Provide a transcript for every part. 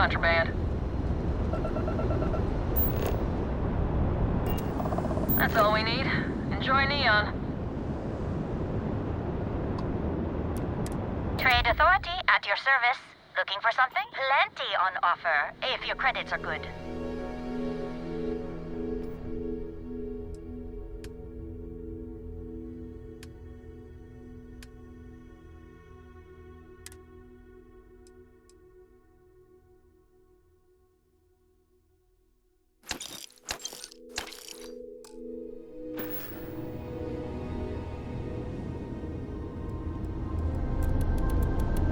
contraband. That's all we need. Enjoy Neon. Trade Authority at your service. Looking for something? Plenty on offer, if your credits are good.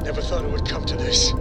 Never thought it would come to this.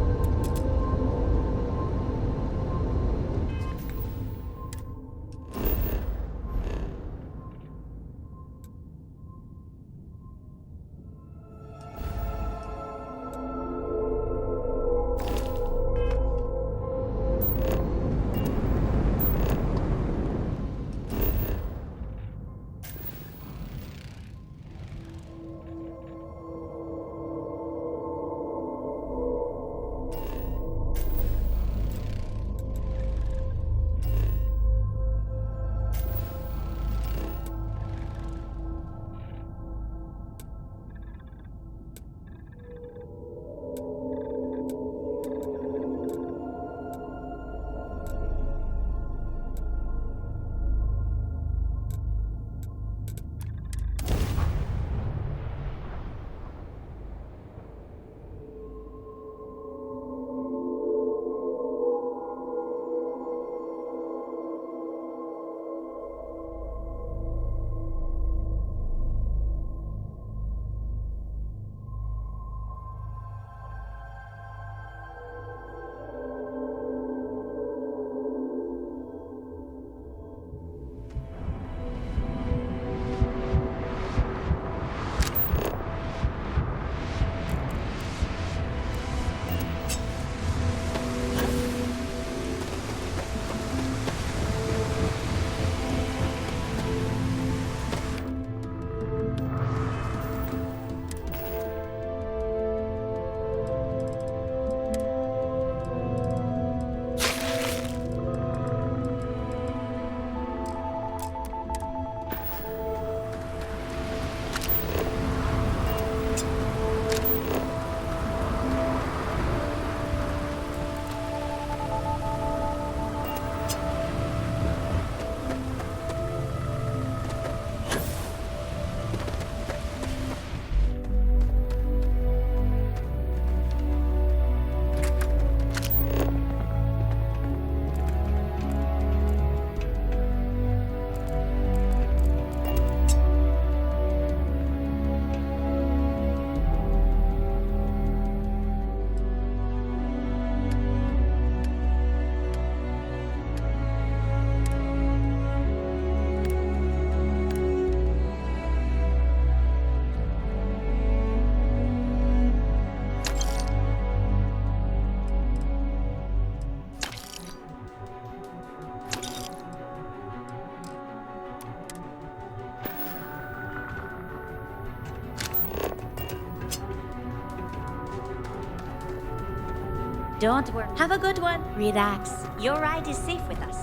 Don't worry. Have a good one. Relax. Your ride is safe with us.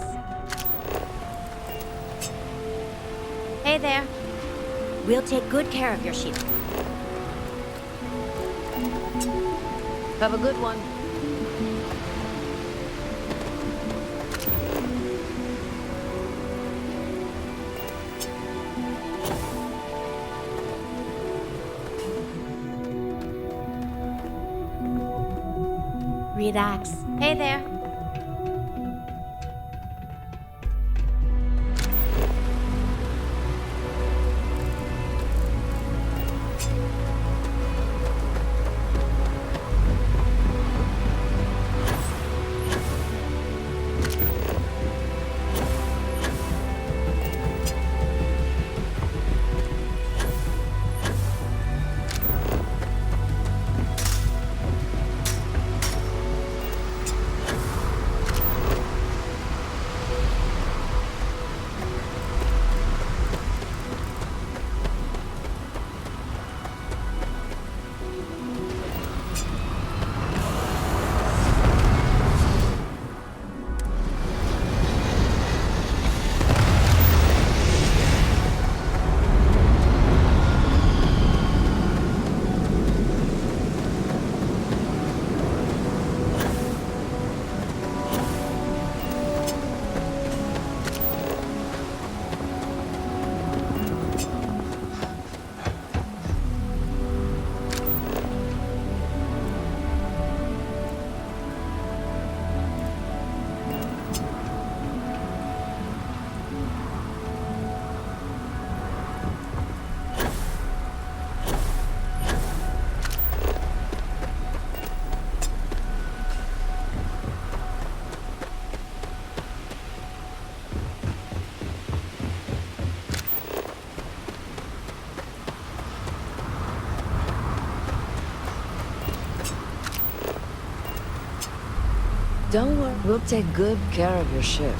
Hey there. We'll take good care of your sheep. Have a good one. Relax. Hey there. Don't worry, we'll take good care of your ship.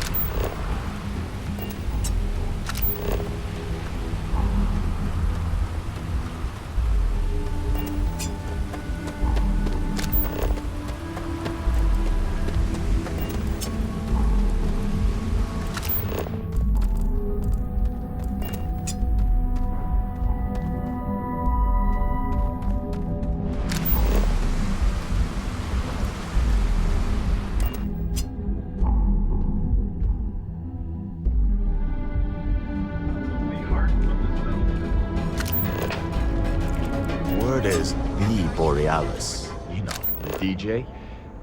Borealis. You know, the DJ?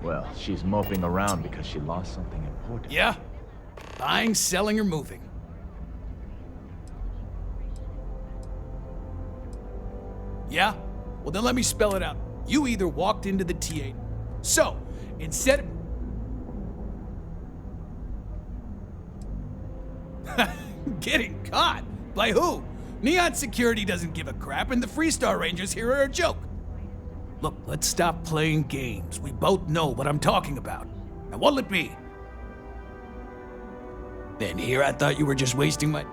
Well, she's moping around because she lost something important. Yeah? Buying, selling, or moving. Yeah? Well, then let me spell it out. You either walked into the T8. So, instead of... Getting caught? By who? Neon Security doesn't give a crap, and the Freestar Rangers here are a joke. Look, let's stop playing games. We both know what I'm talking about. Now, what'll it be? Then here I thought you were just wasting my...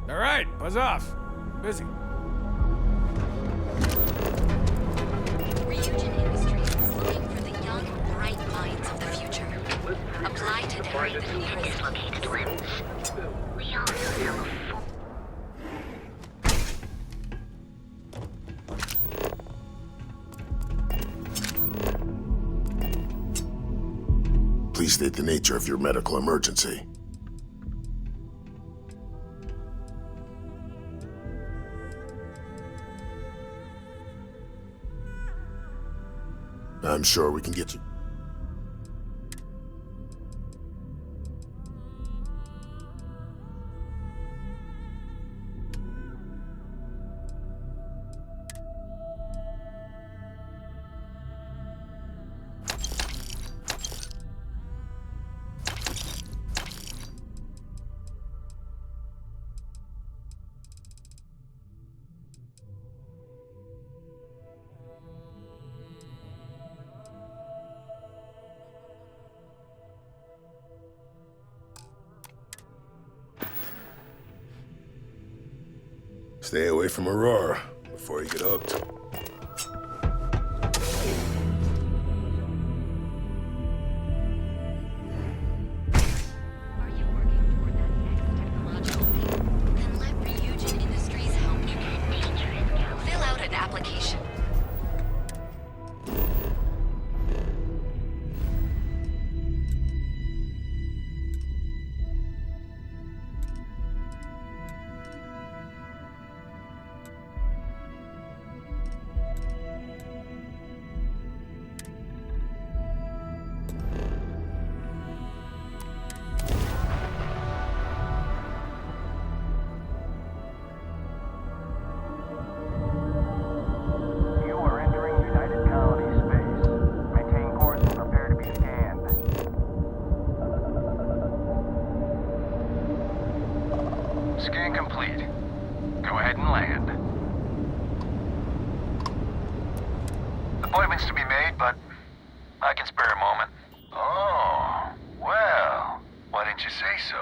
All right, buzz off. Busy. Reunion Industries is looking for the young, bright minds of the future. Apply today. The Union is located where we also sell a Please state the nature of your medical emergency. I'm sure we can get you. Stay away from Aurora before you get hooked. Are you working toward that next technological leap? Then let Ryujin Industries help you. Fill out an application. You are entering United Colony space. Maintain course and prepare to be scanned. Scan complete. Go ahead and land. Appointments to be made, but I can spare a moment. Oh, well, why didn't you say so?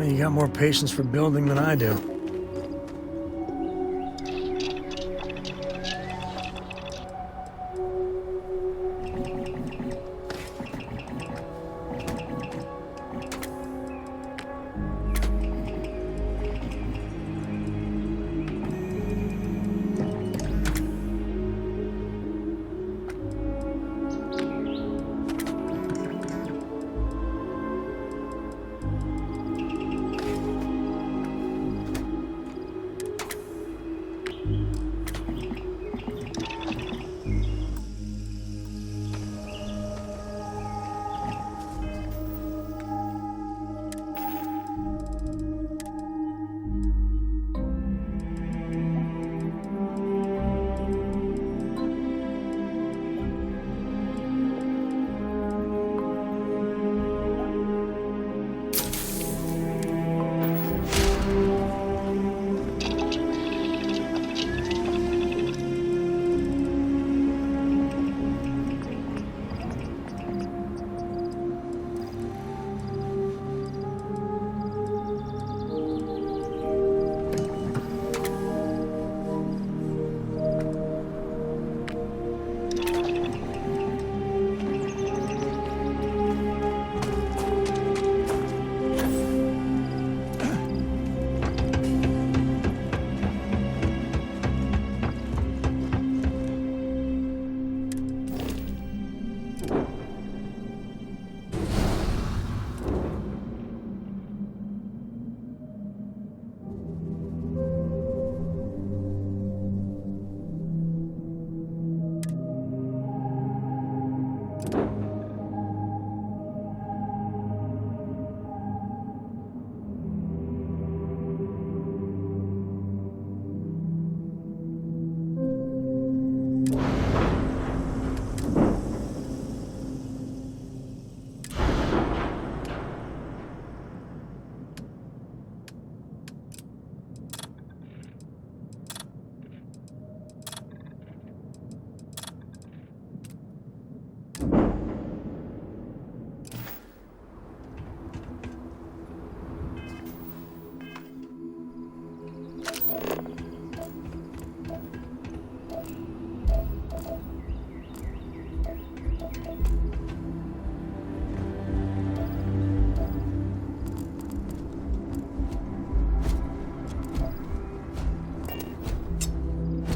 You got more patience for building than I do.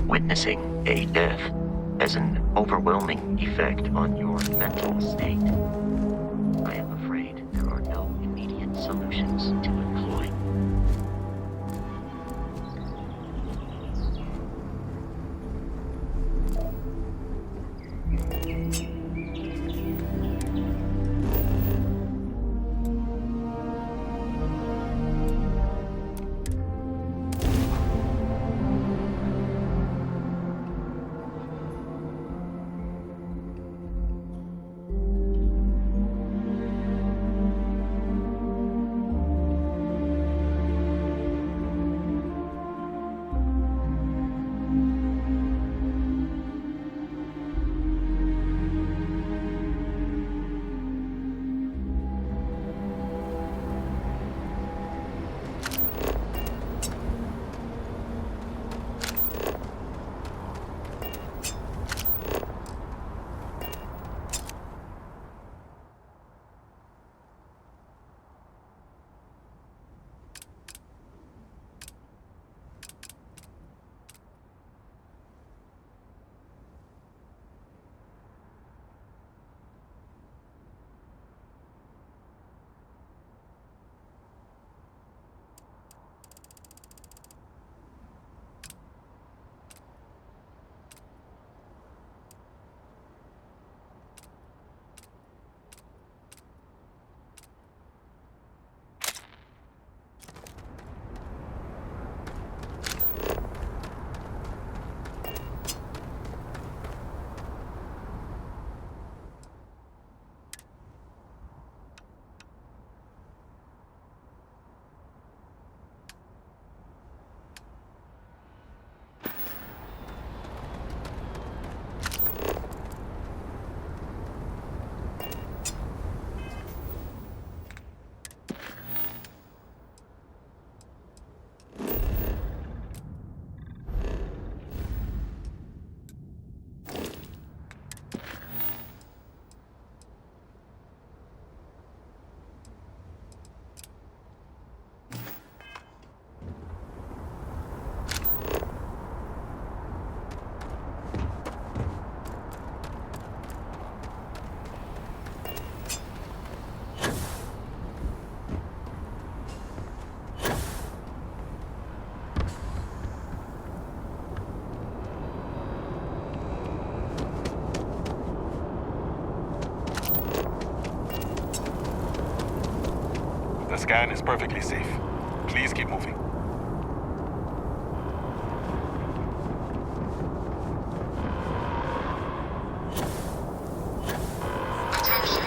Witnessing a death has an overwhelming effect on your mental state. I am afraid there are no immediate solutions to employ. scan is perfectly safe. Please keep moving. Attention.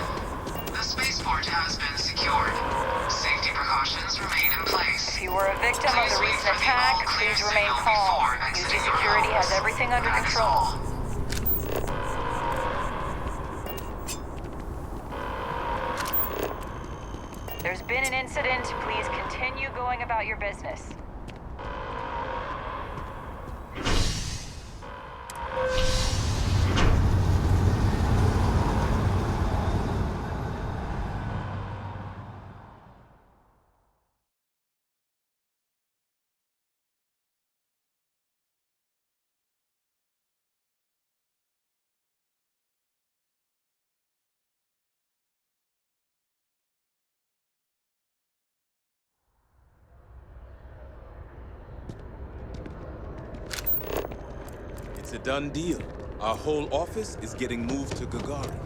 The spaceport has been secured. Safety precautions remain in place. If you were a victim of the recent attack, please remain calm. UT Security has everything under control. There's been an incident. Please continue going about your business. It's a done deal. Our whole office is getting moved to Gagarin.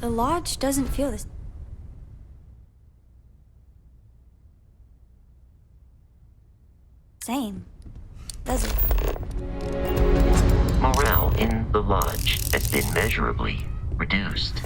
The lodge doesn't feel the same, does it? Morale in the lodge has been measurably reduced.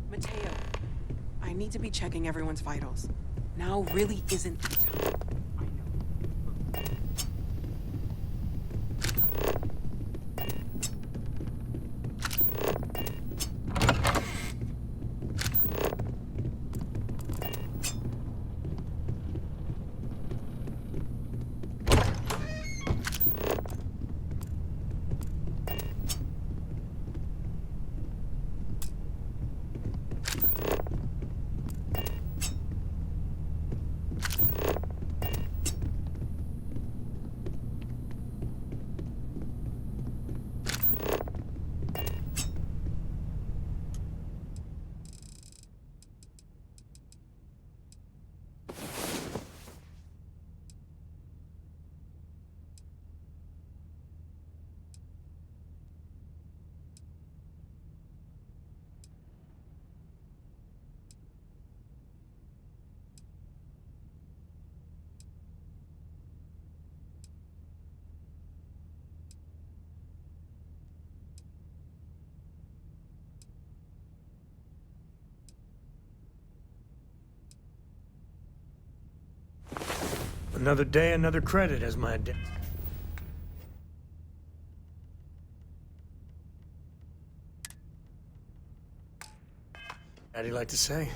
Mateo, I need to be checking everyone's vitals. Now really isn't the time. Another day, another credit, as my daddy like to say.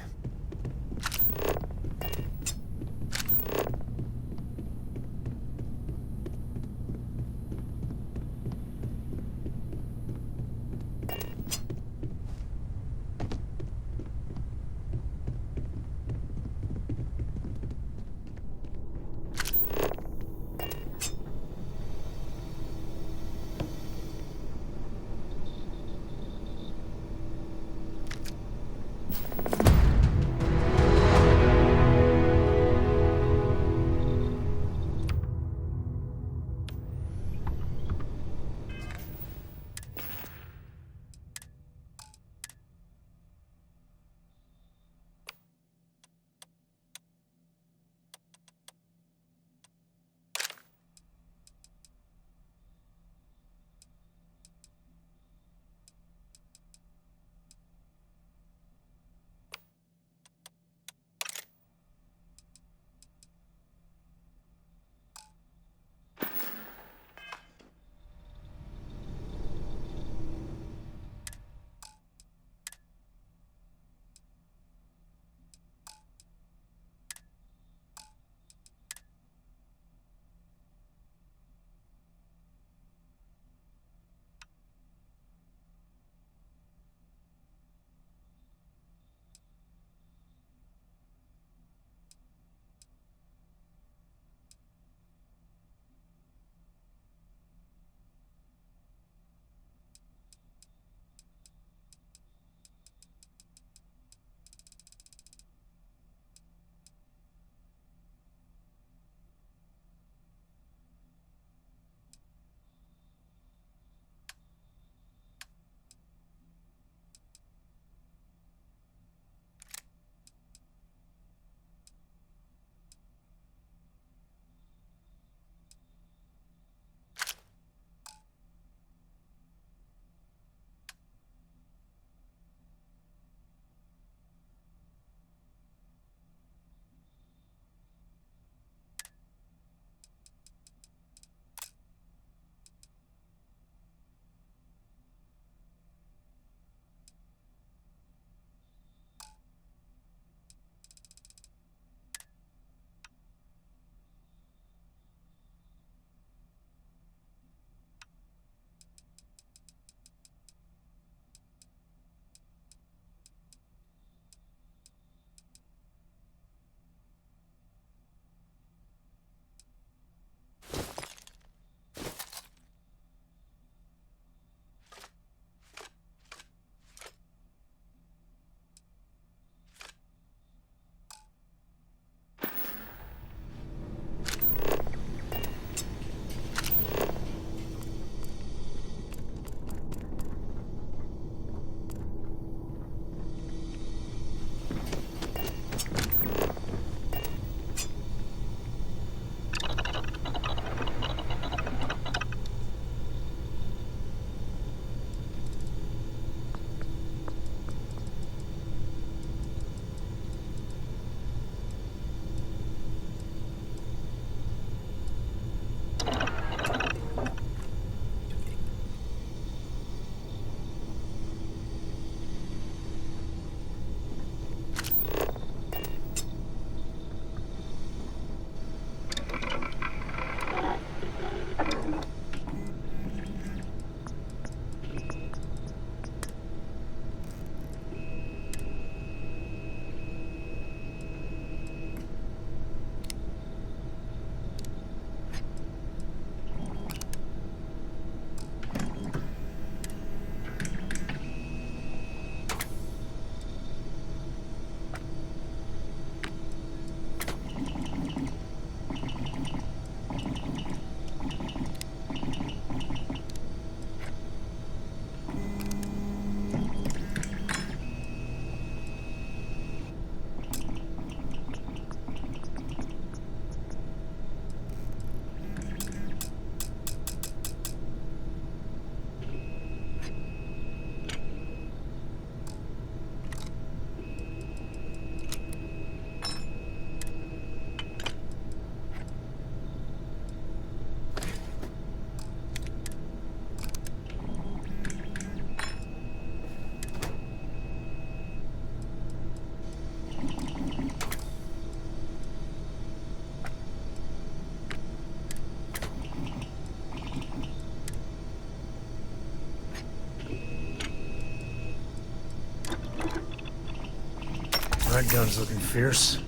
That gun's looking fierce.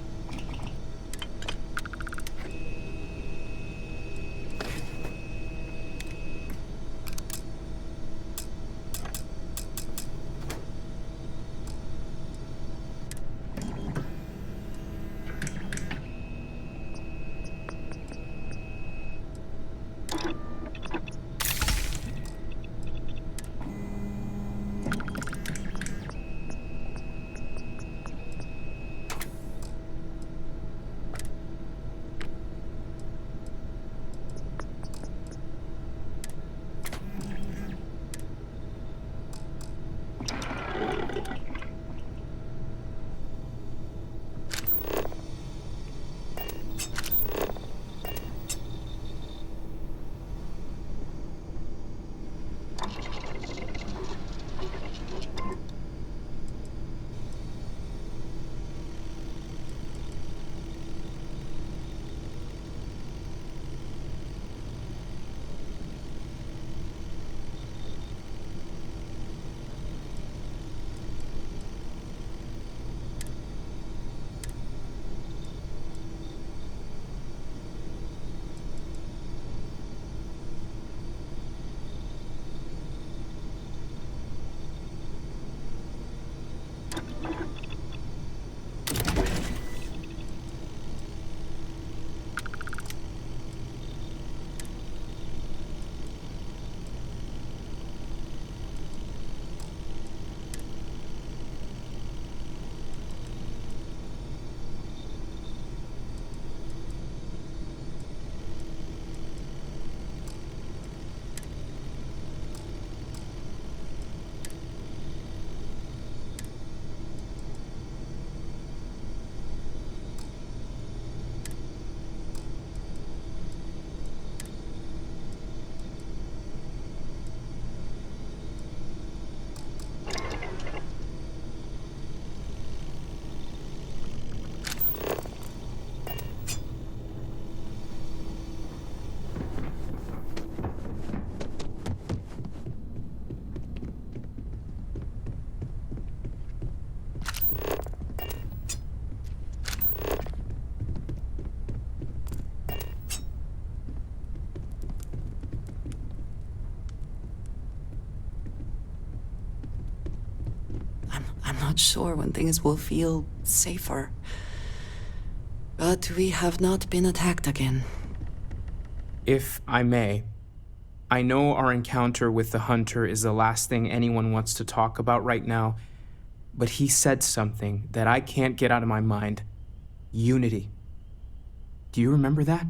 I'm not sure when things will feel safer. But we have not been attacked again. If I may, I know our encounter with the Hunter is the last thing anyone wants to talk about right now, but he said something that I can't get out of my mind. Unity. Do you remember that?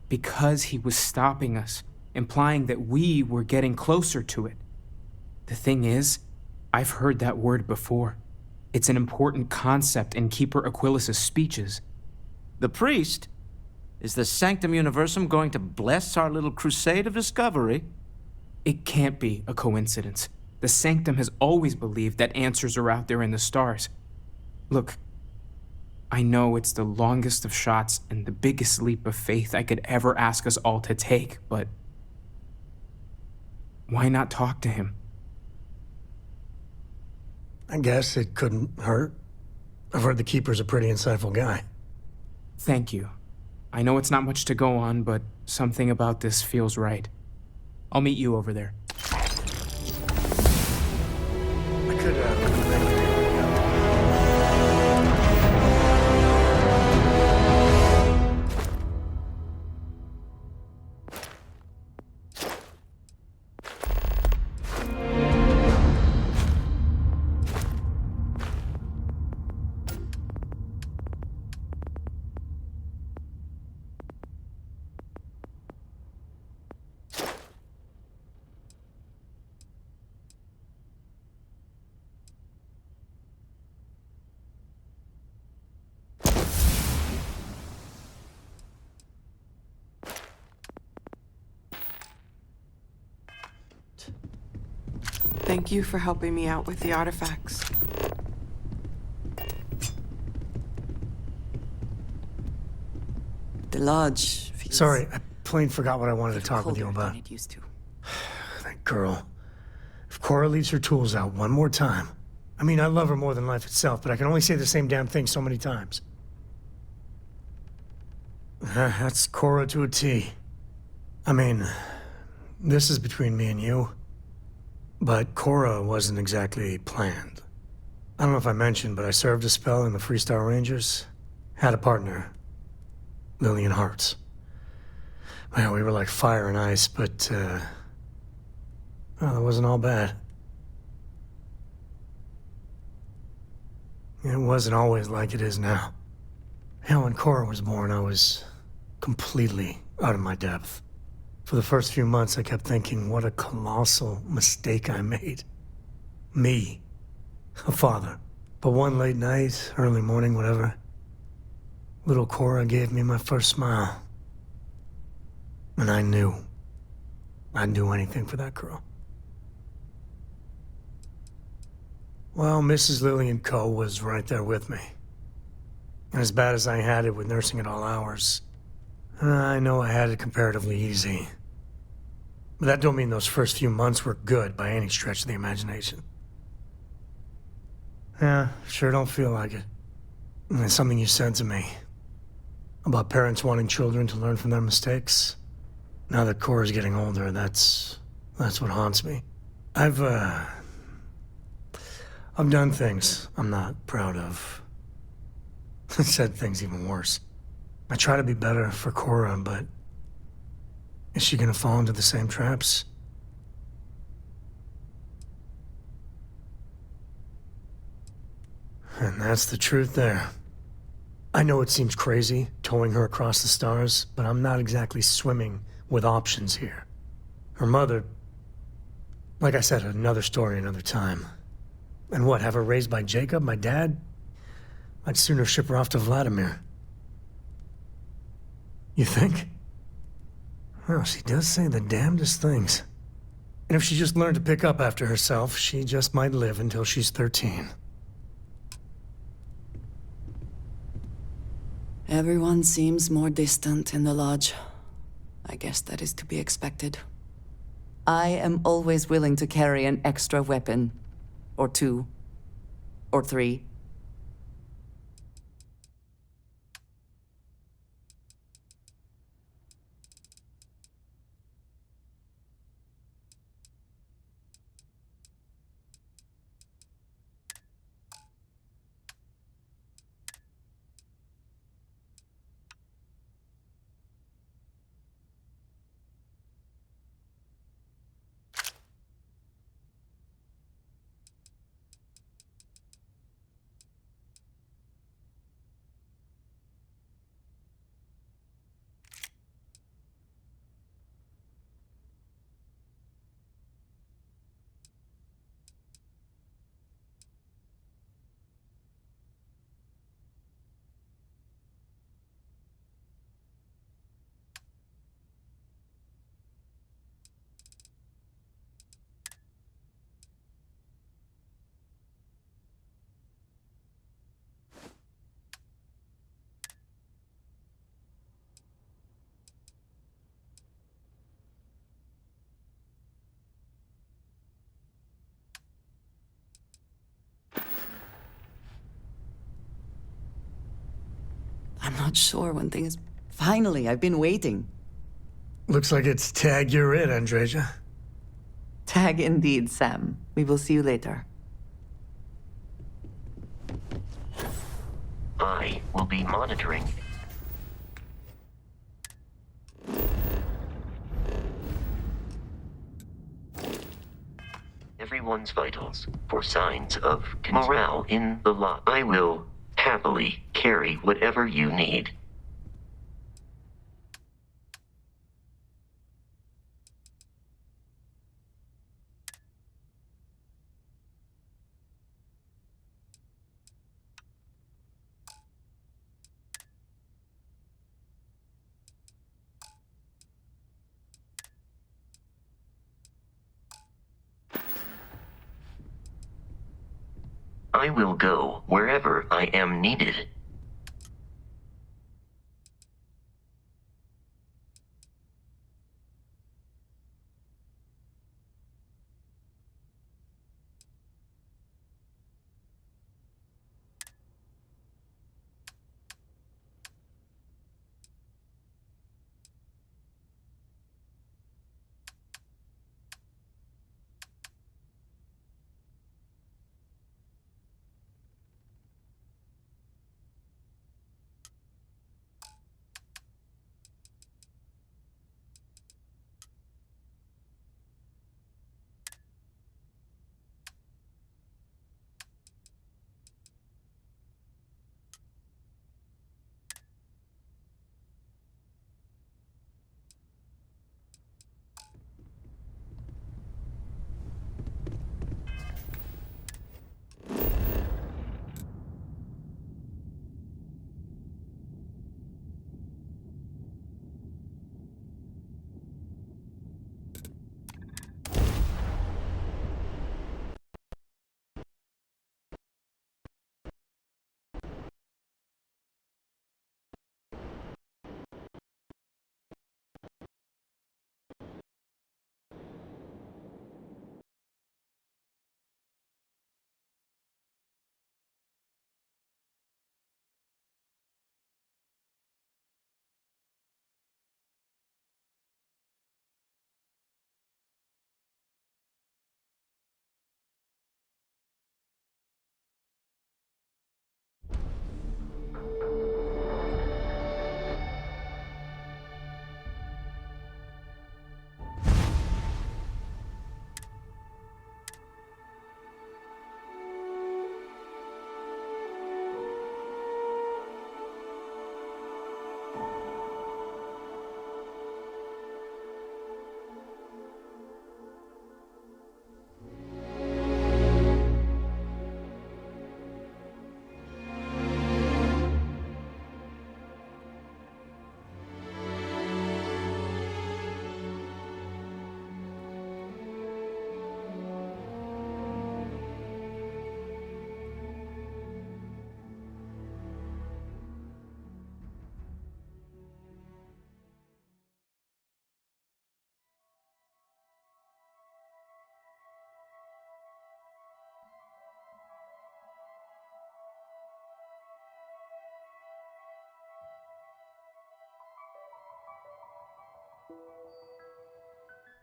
Because he was stopping us, implying that we were getting closer to it. The thing is, I've heard that word before. It's an important concept in Keeper Aquilas's speeches. The priest? Is the Sanctum Universum going to bless our little crusade of discovery? It can't be a coincidence. The Sanctum has always believed that answers are out there in the stars. Look, I know it's the longest of shots and the biggest leap of faith I could ever ask us all to take, but why not talk to him? I guess it couldn't hurt. I've heard the Keeper's a pretty insightful guy. Thank you. I know it's not much to go on, but something about this feels right. I'll meet you over there. I could, recommend you. Thank you for helping me out with the artifacts. The lodge feels... Sorry, I plain forgot what I wanted to talk with you about. It used to. That girl. If Cora leaves her tools out one more time, I mean, I love her more than life itself, but I can only say the same damn thing so many times. That's Cora to a T. I mean, this is between me and you, but Cora wasn't exactly planned. I don't know if I mentioned, but I served a spell in the Freestar Rangers. Had a partner, Lillian Hartz. Well, we were like fire and ice, but, well, it wasn't all bad. It wasn't always like it is now. Hell, when Cora was born, I was completely out of my depth. For the first few months, I kept thinking, what a colossal mistake I made. Me, a father. But one late night, early morning, whatever, little Cora gave me my first smile. And I knew I'd do anything for that girl. Well, Mrs. Lillian Coe was right there with me. And as bad as I had it with nursing at all hours, I know I had it comparatively easy. But that don't mean those first few months were good by any stretch of the imagination. Yeah, sure don't feel like it. And it's something you said to me about parents wanting children to learn from their mistakes. Now that Cora's getting older, that's what haunts me. I've done things I'm not proud of. Said things even worse. I try to be better for Cora, but is she gonna fall into the same traps? And that's the truth there. I know it seems crazy, towing her across the stars, but I'm not exactly swimming with options here. Her mother, like I said, another story, another time. And what, have her raised by Jacob, my dad? I'd sooner ship her off to Vladimir. You think? Well, she does say the damnedest things. And if she just learned to pick up after herself, she just might live until she's 13. Everyone seems more distant in the lodge. I guess that is to be expected. I am always willing to carry an extra weapon. Or 2. Or 3. I'm not sure when things... Finally, I've been waiting. Looks like it's tag you're it, Andreja. Tag indeed, Sam. We will see you later. I will be monitoring. Everyone's vitals for signs of morale in the lot. I will happily carry whatever you need. I will go wherever I am needed.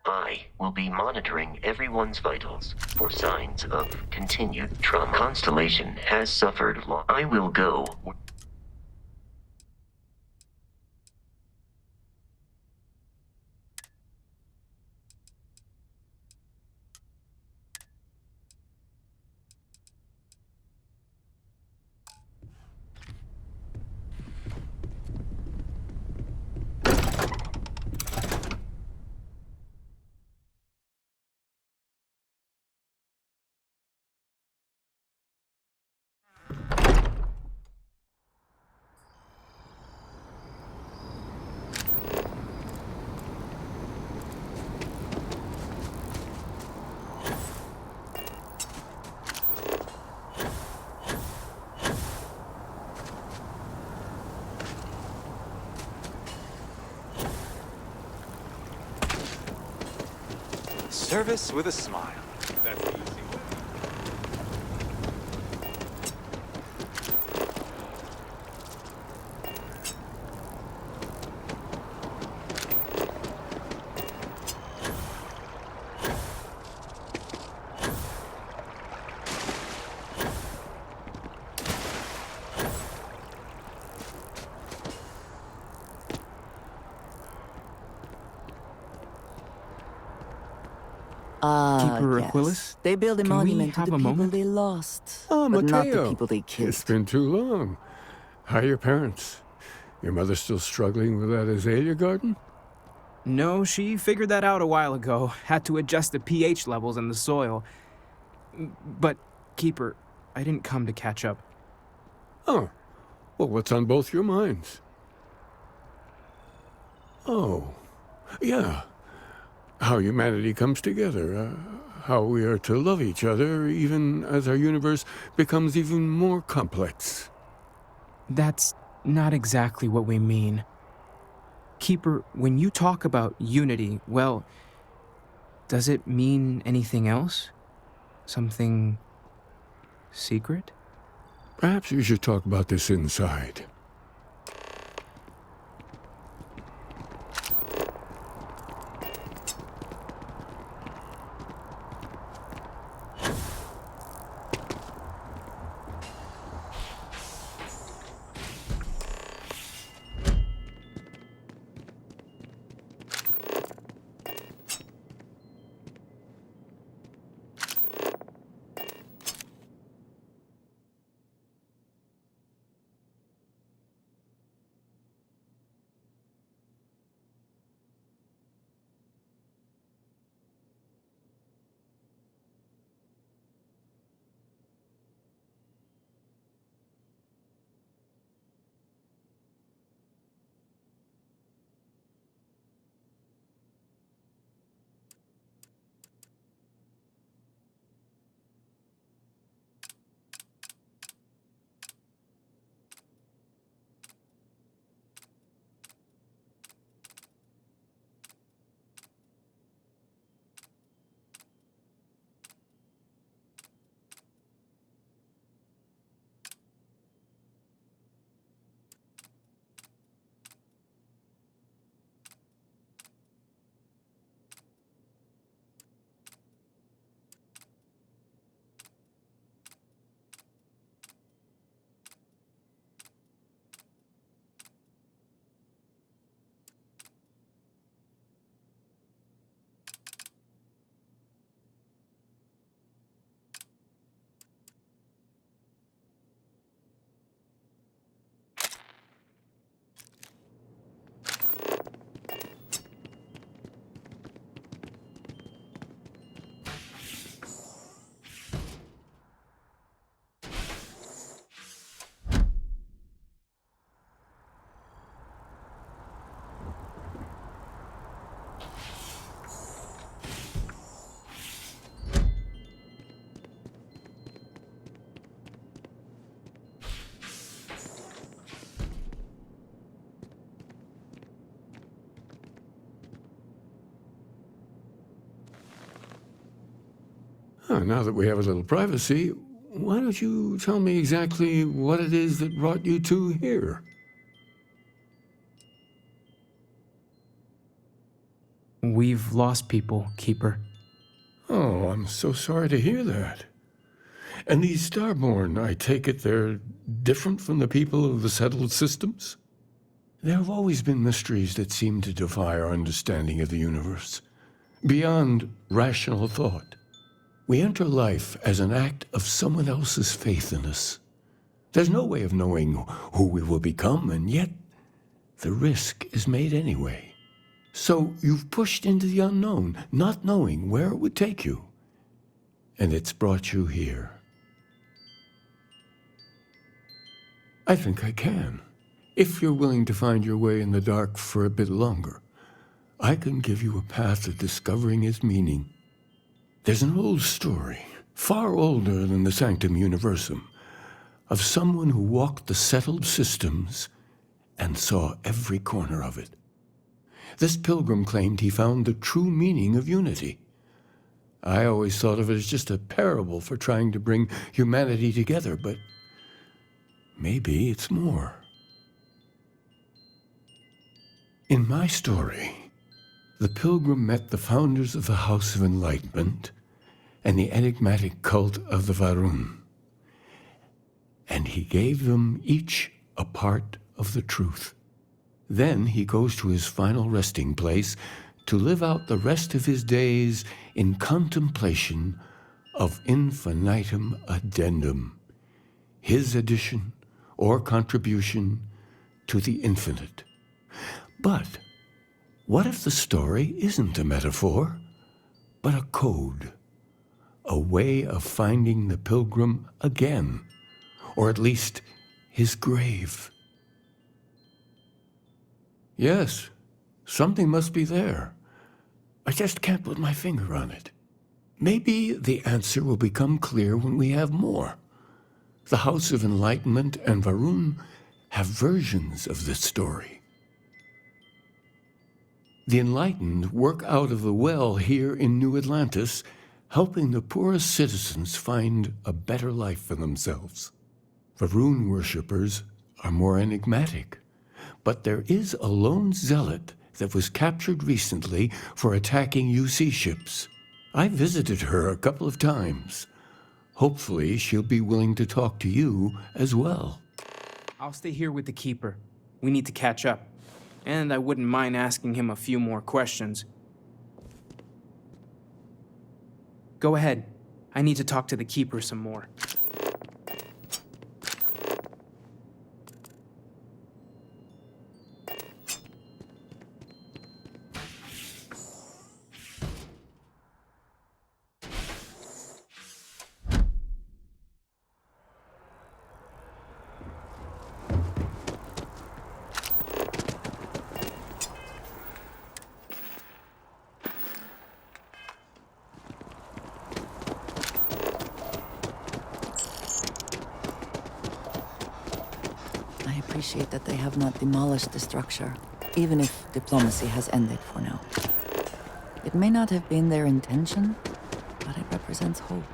I will be monitoring everyone's vitals for signs of continued trauma. Constellation has suffered loss. I will go. Service with a smile. That's the easy way. Keeper Yes. Aquilus? They build a Can we monument to have the a people moment? they lost, Oh, but not the Mateo. people they killed. It's been too long. How are your parents? Your mother still struggling with that azalea garden? No, she figured that out a while ago. Had to adjust the pH levels in the soil. But, Keeper, I didn't come to catch up. Oh. Well, what's on both your minds? Oh. Yeah. How humanity comes together. How we are to love each other even as our universe becomes even more complex. That's not exactly what we mean. Keeper, when you talk about unity, well, does it mean anything else? Something secret? Perhaps we should talk about this inside. Now that we have a little privacy, why don't you tell me exactly what it is that brought you two here? We've lost people, Keeper. Oh, I'm so sorry to hear that. And these Starborn, I take it they're different from the people of the settled systems? There have always been mysteries that seem to defy our understanding of the universe, beyond rational thought. We enter life as an act of someone else's faith in us. There's no way of knowing who we will become, and yet the risk is made anyway. So you've pushed into the unknown, not knowing where it would take you. And it's brought you here. I think I can. If you're willing to find your way in the dark for a bit longer, I can give you a path to discovering its meaning. There's an old story, far older than the Sanctum Universum, of someone who walked the settled systems and saw every corner of it. This pilgrim claimed he found the true meaning of unity. I always thought of it as just a parable for trying to bring humanity together, but maybe it's more. In my story, the pilgrim met the founders of the House of Enlightenment and the enigmatic cult of the Varun, and he gave them each a part of the truth. Then he goes to his final resting place to live out the rest of his days in contemplation of infinitum addendum, his addition or contribution to the infinite. But what if the story isn't a metaphor, but a code, a way of finding the pilgrim again, or at least his grave? Yes, something must be there. I just can't put my finger on it. Maybe the answer will become clear when we have more. The House of Enlightenment and Varun have versions of this story. The Enlightened work out of the well here in New Atlantis, helping the poorest citizens find a better life for themselves. Varun worshippers are more enigmatic, but there is a lone zealot that was captured recently for attacking UC ships. I visited her a couple of times. Hopefully, she'll be willing to talk to you as well. I'll stay here with the Keeper. We need to catch up. And I wouldn't mind asking him a few more questions. Go ahead. I need to talk to the Keeper some more. I appreciate that they have not demolished the structure, even if diplomacy has ended for now. It may not have been their intention, but it represents hope.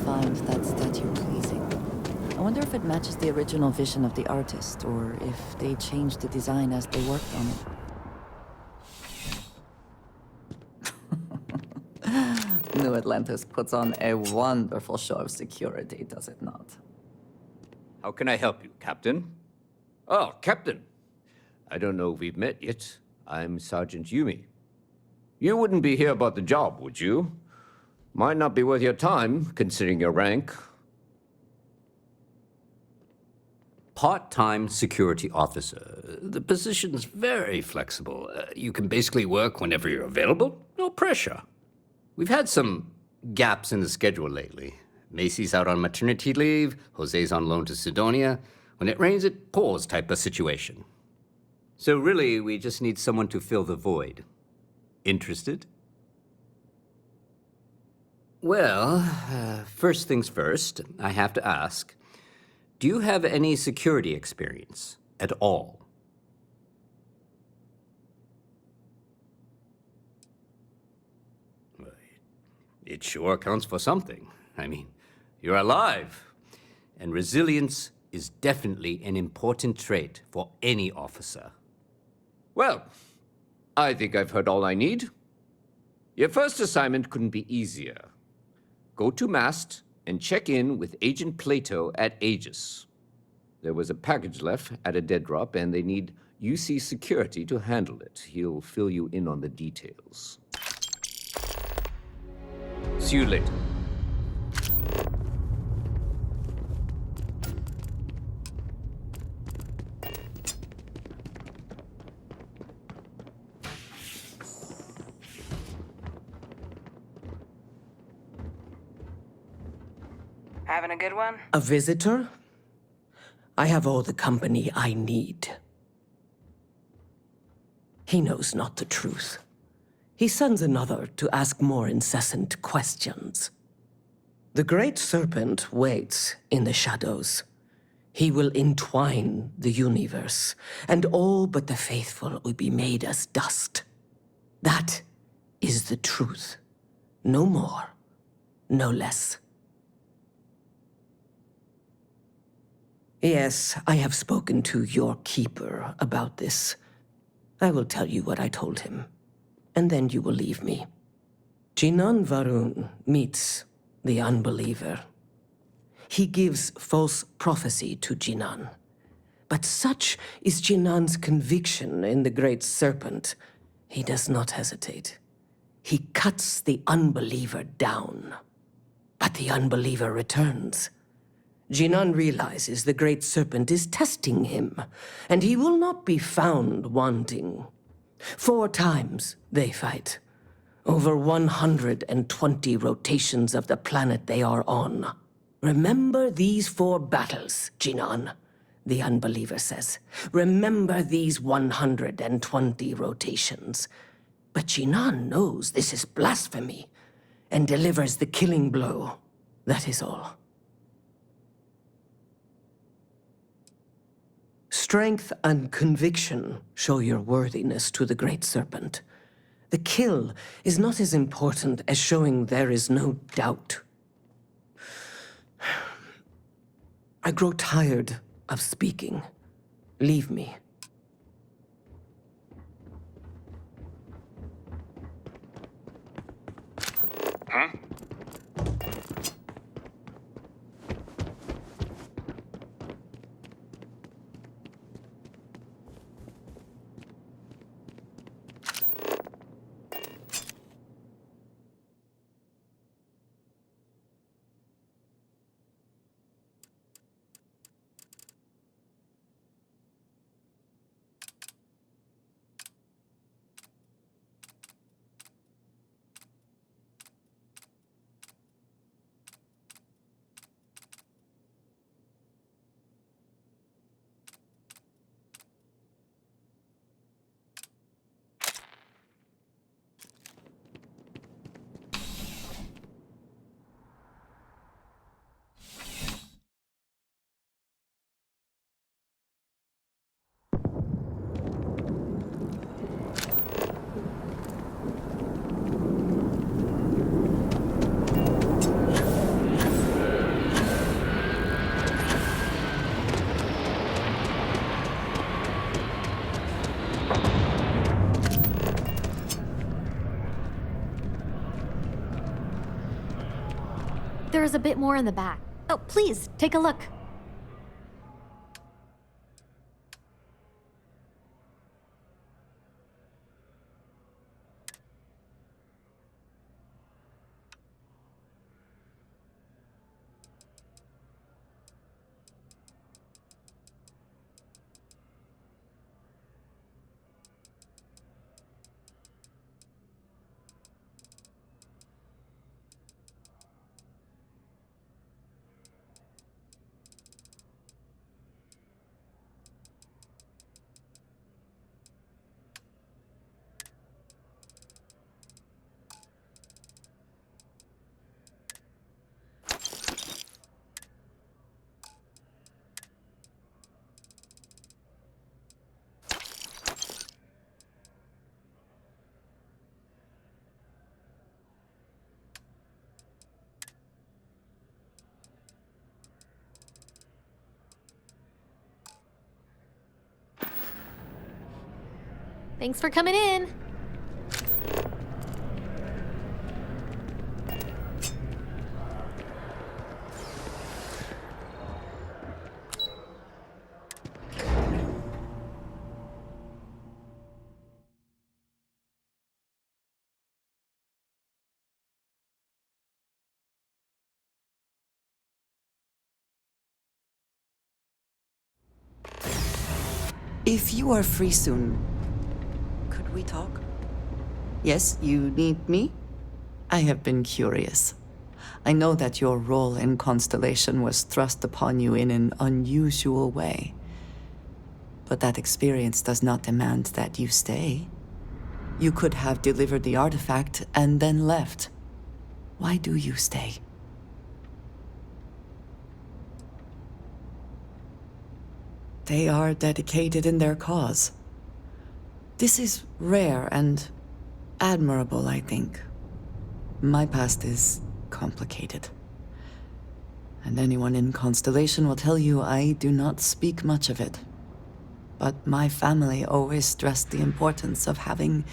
Find that statue pleasing. I wonder if it matches the original vision of the artist, or if they changed the design as they worked on it. New Atlantis puts on a wonderful show of security, does it not? How can I help you, Captain? Oh, Captain. I don't know if we've met yet. I'm Sergeant Yumi. You wouldn't be here about the job, would you? Might not be worth your time, considering your rank. part-time security officer. The position's very flexible. You can basically work whenever you're available. No pressure. We've had some gaps in the schedule lately. Macy's out on maternity leave. Jose's on loan to Sidonia. When it rains, it pours type of situation. So really, we just need someone to fill the void. Interested? Well, first things first, I have to ask, do you have any security experience at all? It sure counts for something. I mean, you're alive. And resilience is definitely an important trait for any officer. Well, I think I've heard all I need. Your first assignment couldn't be easier. Go to Mast and check in with Agent Plato at Aegis. There was a package left at a dead drop, and they need UC security to handle it. He'll fill you in on the details. See you later. Having a good one? A visitor? I have all the company I need. He knows not the truth. He sends another to ask more incessant questions. The Great Serpent waits in the shadows. He will entwine the universe, and all but the faithful will be made as dust. That is the truth. No more, no less. Yes, I have spoken to your keeper about this. I will tell you what I told him, and then you will leave me. Jinan Varun meets the unbeliever. He gives false prophecy to Jinan. But such is Jinan's conviction in the Great Serpent, he does not hesitate. He cuts the unbeliever down. But the unbeliever returns. Jinan realizes the Great Serpent is testing him, and he will not be found wanting. 4 times they fight. Over 120 rotations of the planet they are on. Remember these 4 battles, Jinan, the unbeliever says. Remember these 120 rotations. But Jinan knows this is blasphemy, and delivers the killing blow. That is all. Strength and conviction show your worthiness to the Great Serpent. The kill is not as important as showing there is no doubt. I grow tired of speaking. Leave me. Huh? There is a bit more in the back. Oh, please, take a look. Thanks for coming in. If you are free soon, could we talk? Yes, you need me? I have been curious. I know that your role in Constellation was thrust upon you in an unusual way. But that experience does not demand that you stay. You could have delivered the artifact and then left. Why do you stay? They are dedicated in their cause. This is rare and admirable, I think. My past is complicated. And anyone in Constellation will tell you I do not speak much of it. But my family always stressed the importance of having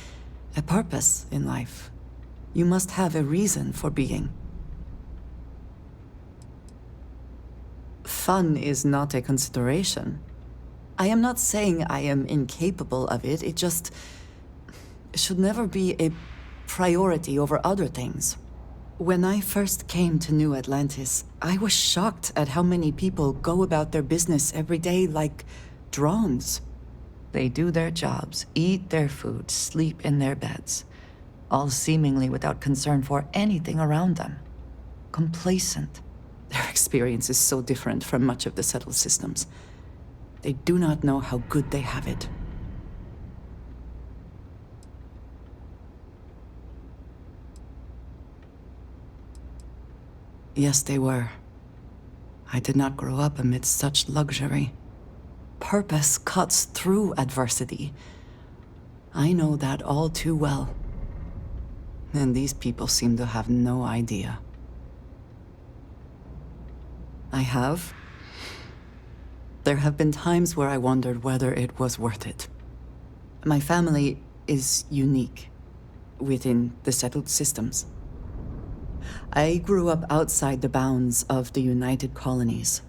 a purpose in life. You must have a reason for being. Fun is not a consideration. I am not saying I am incapable of it, it just should never be a priority over other things. When I first came to New Atlantis, I was shocked at how many people go about their business every day like drones. They do their jobs, eat their food, sleep in their beds, all seemingly without concern for anything around them. Complacent. Their experience is so different from much of the settled systems. They do not know how good they have it. Yes, they were. I did not grow up amidst such luxury. Purpose cuts through adversity. I know that all too well. And these people seem to have no idea. I have. There have been times where I wondered whether it was worth it. My family is unique within the settled systems. I grew up outside the bounds of the United Colonies,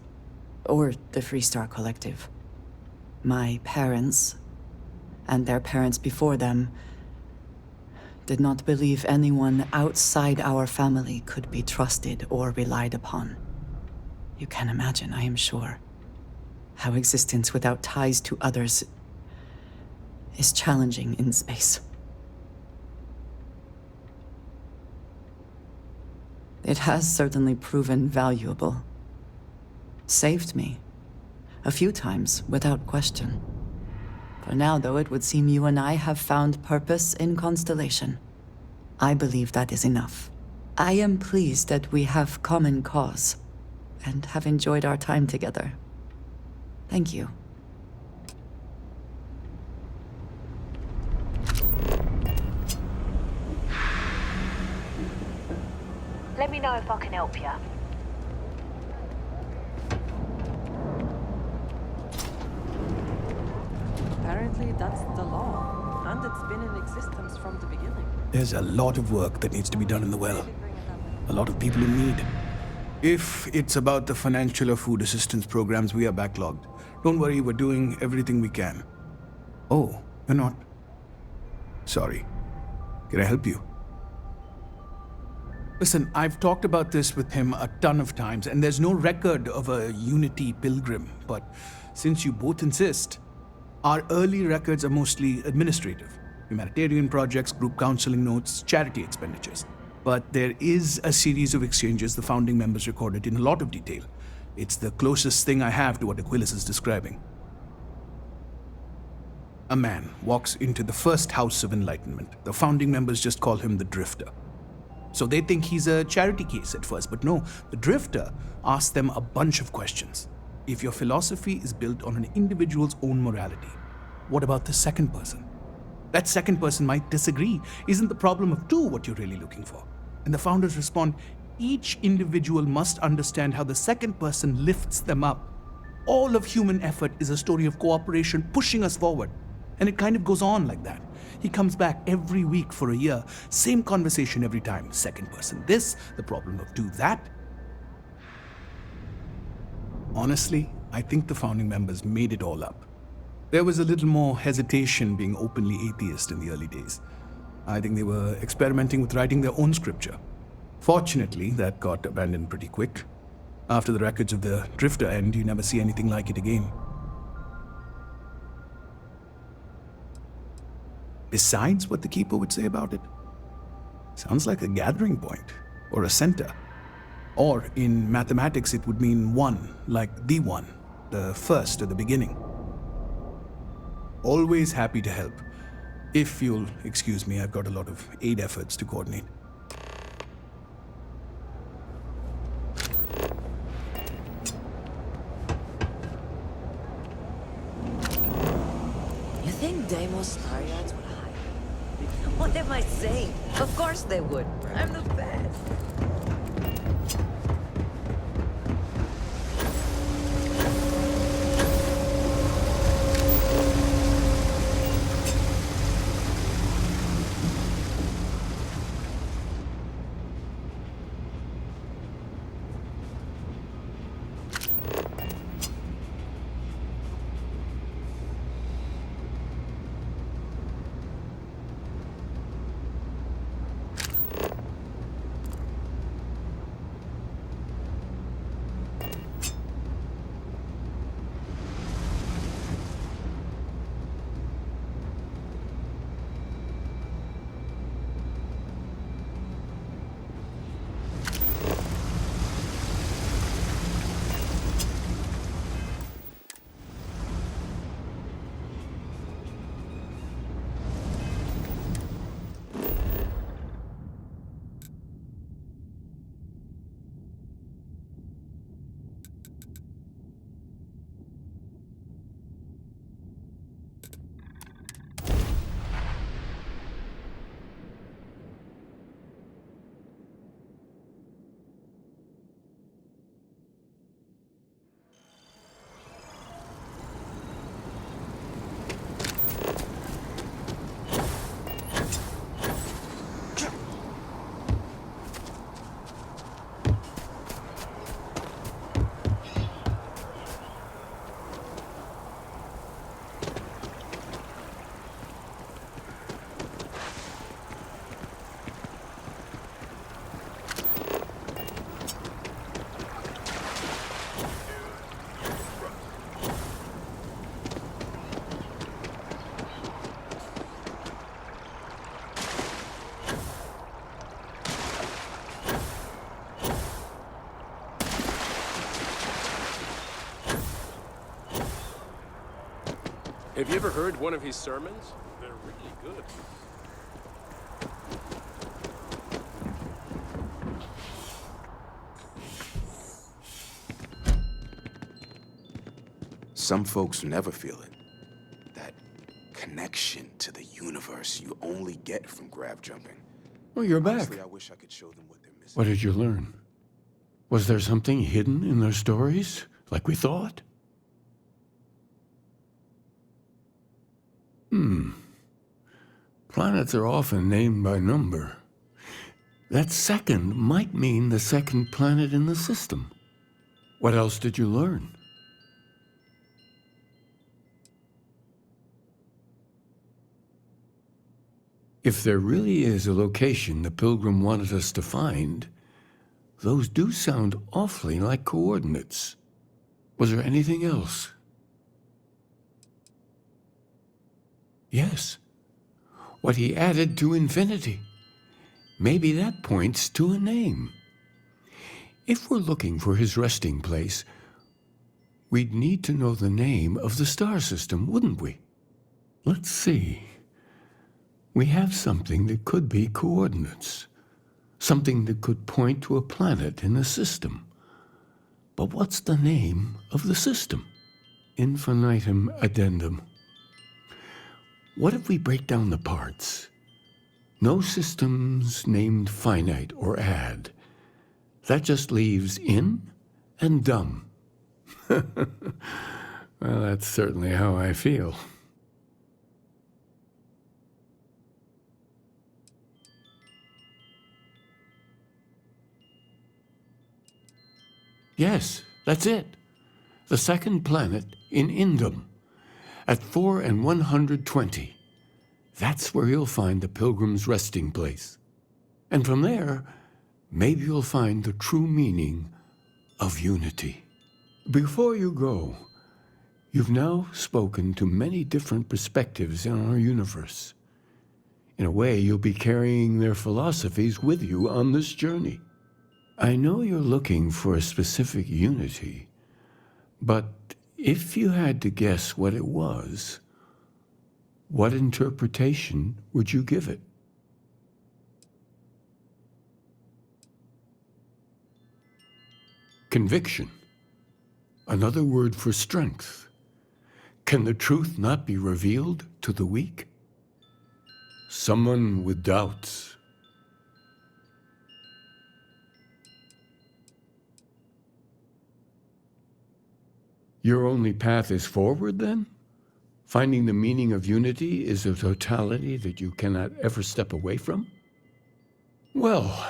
or the Freestar Collective. My parents, and their parents before them, did not believe anyone outside our family could be trusted or relied upon. You can imagine, I am sure, how existence without ties to others is challenging in space. It has certainly proven valuable. Saved me. A few times, without question. For now, though, it would seem you and I have found purpose in Constellation. I believe that is enough. I am pleased that we have common cause, and have enjoyed our time together. Thank you. Let me know if I can help you. Apparently that's the law, and it's been in existence from the beginning. There's a lot of work that needs to be done in the well. A lot of people in need. If it's about the financial or food assistance programs, we are backlogged. Don't worry, we're doing everything we can. Oh, you're not? Sorry. Can I help you? Listen, I've talked about this with him a ton of times, and there's no record of a Unity pilgrim. But since you both insist, our early records are mostly administrative. Humanitarian projects, group counseling notes, charity expenditures. But there is a series of exchanges the founding members recorded in a lot of detail. It's the closest thing I have to what Aquilas is describing. A man walks into the first House of Enlightenment. The founding members just call him the Drifter. So they think he's a charity case at first, but no, the Drifter asks them a bunch of questions. If your philosophy is built on an individual's own morality, what about the second person? That second person might disagree. Isn't the problem of two what you're really looking for? And the founders respond, each individual must understand how the second person lifts them up. All of human effort is a story of cooperation pushing us forward. And it kind of goes on like that. He comes back every week for a year. Same conversation every time. Second person this, the problem of do that. Honestly, I think the founding members made it all up. There was a little more hesitation being openly atheist in the early days. I think they were experimenting with writing their own scripture. Fortunately, that got abandoned pretty quick. After the records of the Drifter end, you never see anything like it again. Besides what the Keeper would say about it, sounds like a gathering point, or a center. Or in mathematics, it would mean one, like the one, the first at the beginning. Always happy to help. If you'll excuse me, I've got a lot of aid efforts to coordinate. You think Deimos Star Yards would hide? What am I saying? Of course they would. I'm the best. Have you ever heard one of his sermons? They're really good. Some folks never feel it. That connection to the universe you only get from grab jumping. Well, you're back. Honestly, I wish I could show them what they're missing. What did you learn? Was there something hidden in their stories, like we thought? Planets are often named by number. That second might mean the second planet in the system. What else did you learn? If there really is a location the Pilgrim wanted us to find, those do sound awfully like coordinates. Was there anything else? Yes. What he added to infinity. Maybe that points to a name. If we're looking for his resting place, we'd need to know the name of the star system, wouldn't we? Let's see. We have something that could be coordinates. Something that could point to a planet in the system. But what's the name of the system? Infinitum addendum. What if we break down the parts? No systems named finite or add. That just leaves in and dumb. Well, that's certainly how I feel. Yes, that's it. The second planet in Indum, at 4 and 120. That's where you'll find the Pilgrim's resting place. And from there, maybe you'll find the true meaning of unity. Before you go, you've now spoken to many different perspectives in our universe. In a way, you'll be carrying their philosophies with you on this journey. I know you're looking for a specific unity, but if you had to guess what it was, what interpretation would you give it? Conviction. Another word for strength. Can the truth not be revealed to the weak? Someone with doubts. Your only path is forward, then? Finding the meaning of unity is a totality that you cannot ever step away from? Well,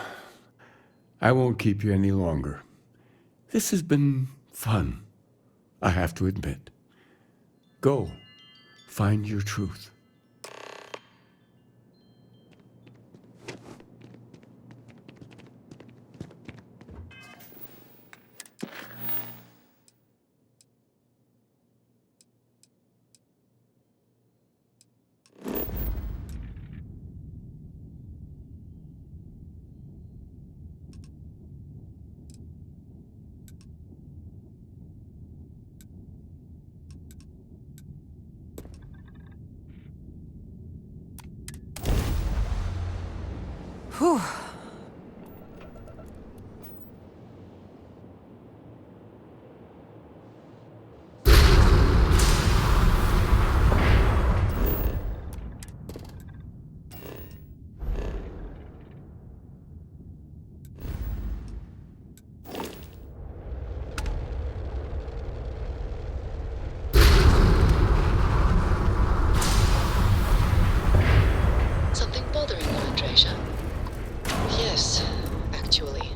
I won't keep you any longer. This has been fun, I have to admit. Go, find your truth. Whew. Something bothering you, Andreja? Yes, actually.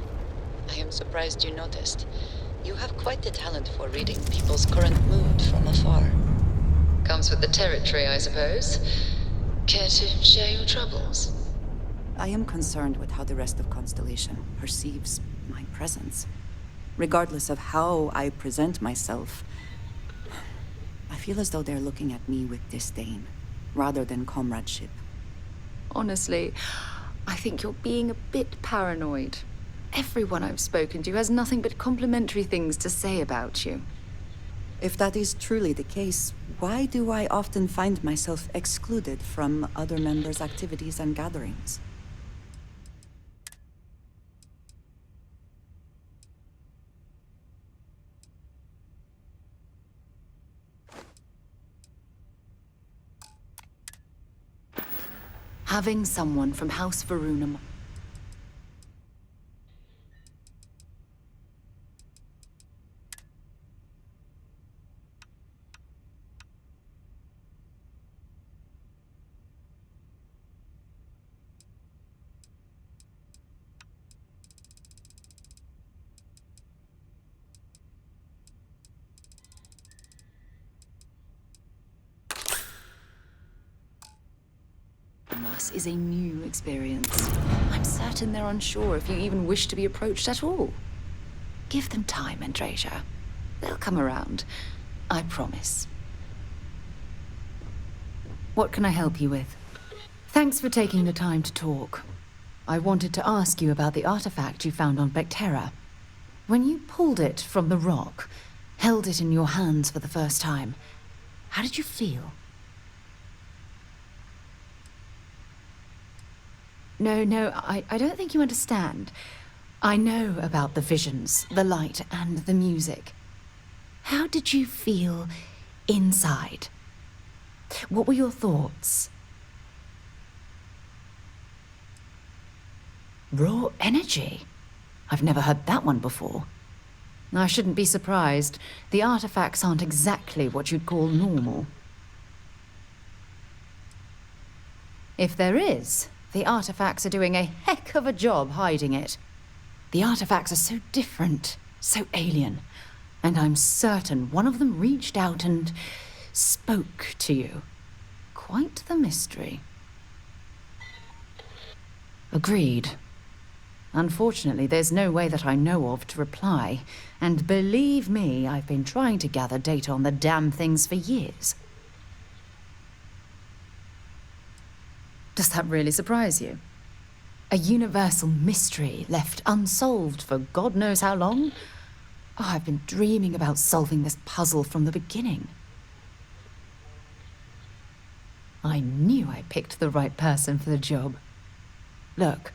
I am surprised you noticed. You have quite the talent for reading people's current mood from afar. Comes with the territory, I suppose. Care to share your troubles? I am concerned with how the rest of Constellation perceives my presence. Regardless of how I present myself, I feel as though they're looking at me with disdain, rather than comradeship. Honestly, I think you're being a bit paranoid. Everyone I've spoken to has nothing but complimentary things to say about you. If that is truly the case, why do I often find myself excluded from other members' activities and gatherings? Having someone from House Varunam. This is a new experience. I'm certain they're unsure if you even wish to be approached at all. Give them time, Andreja. They'll come around. I promise. What can I help you with? Thanks for taking the time to talk. I wanted to ask you about the artifact you found on Bethesda. When you pulled it from the rock, held it in your hands for the first time, how did you feel? No, I don't think you understand. I know about the visions, the light, and the music. How did you feel inside? What were your thoughts? Raw energy? I've never heard that one before. I shouldn't be surprised. The artifacts aren't exactly what you'd call normal. If there is, the artifacts are doing a heck of a job hiding it. The artifacts are so different, So alien. And I'm certain one of them reached out and spoke to you. Quite the mystery. Agreed. Unfortunately, there's no way that I know of to reply. And believe me, I've been trying to gather data on the damn things for years. Does that really surprise you? A universal mystery left unsolved for God knows how long? Oh, I've been dreaming about solving this puzzle from the beginning. I knew I picked the right person for the job. Look,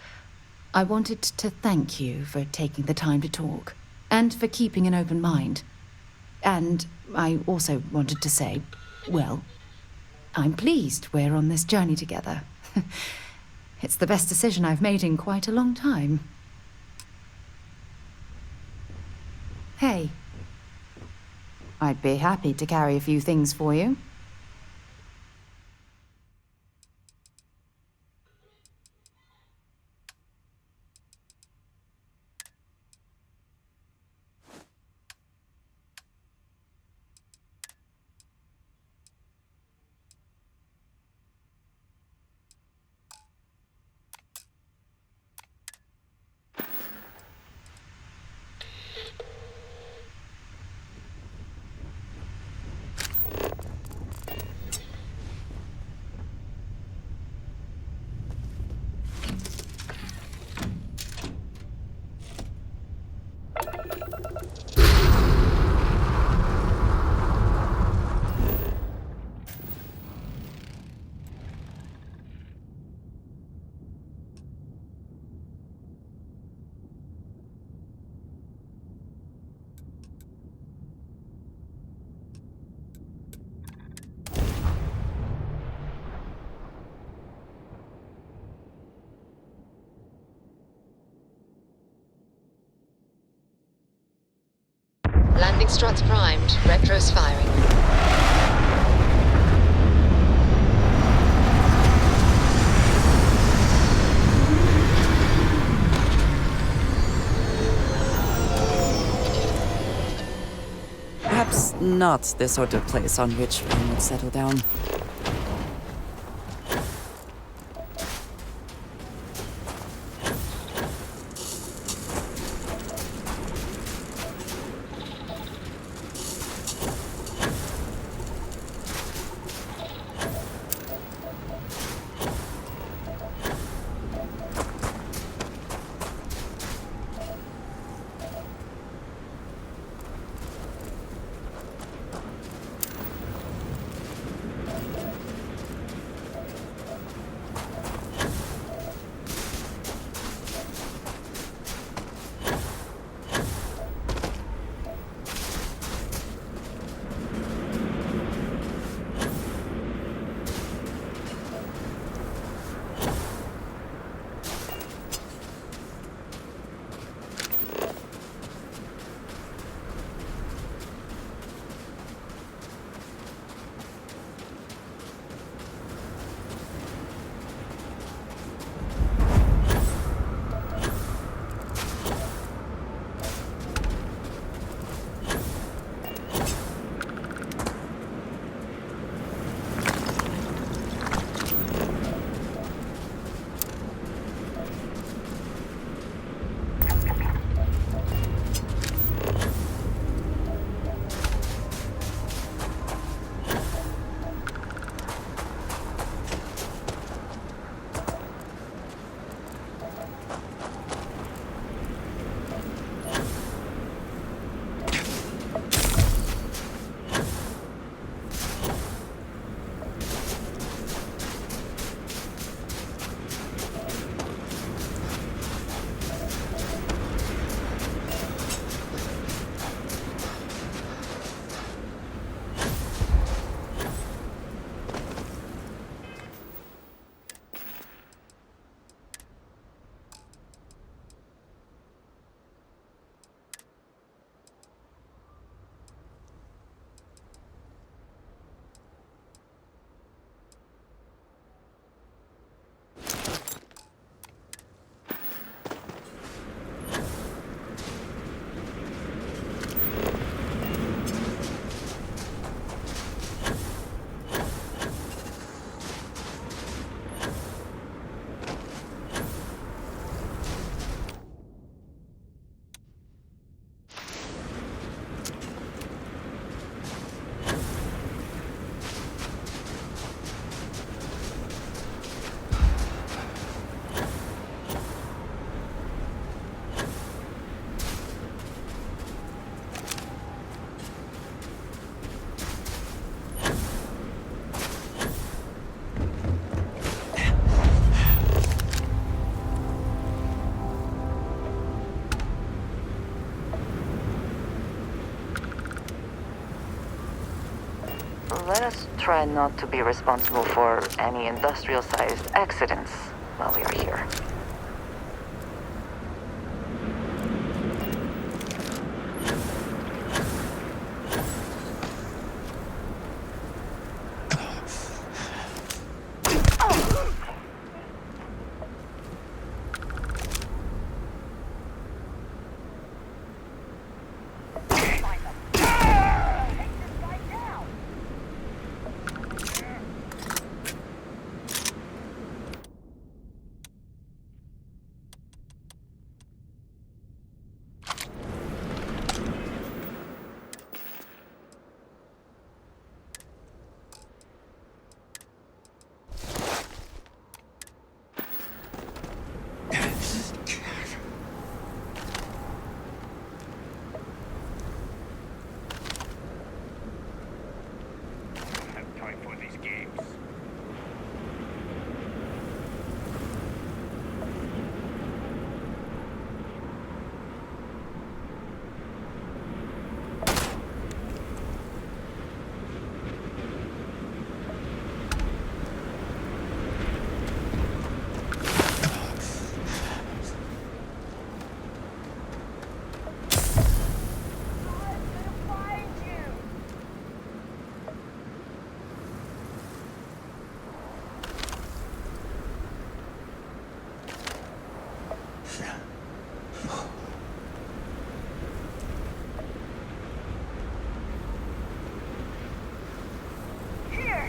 I wanted to thank you for taking the time to talk, and for keeping an open mind. And I also wanted to say, well, I'm pleased we're on this journey together. It's the best decision I've made in quite a long time. Hey, I'd be happy to carry a few things for you. Landing struts primed. Retros firing. Perhaps not the sort of place on which one would settle down. let us try not to be responsible for any industrial-sized accidents while we are here.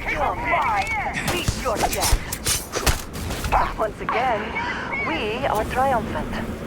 You're mine! Meet your death! Once again, we are triumphant.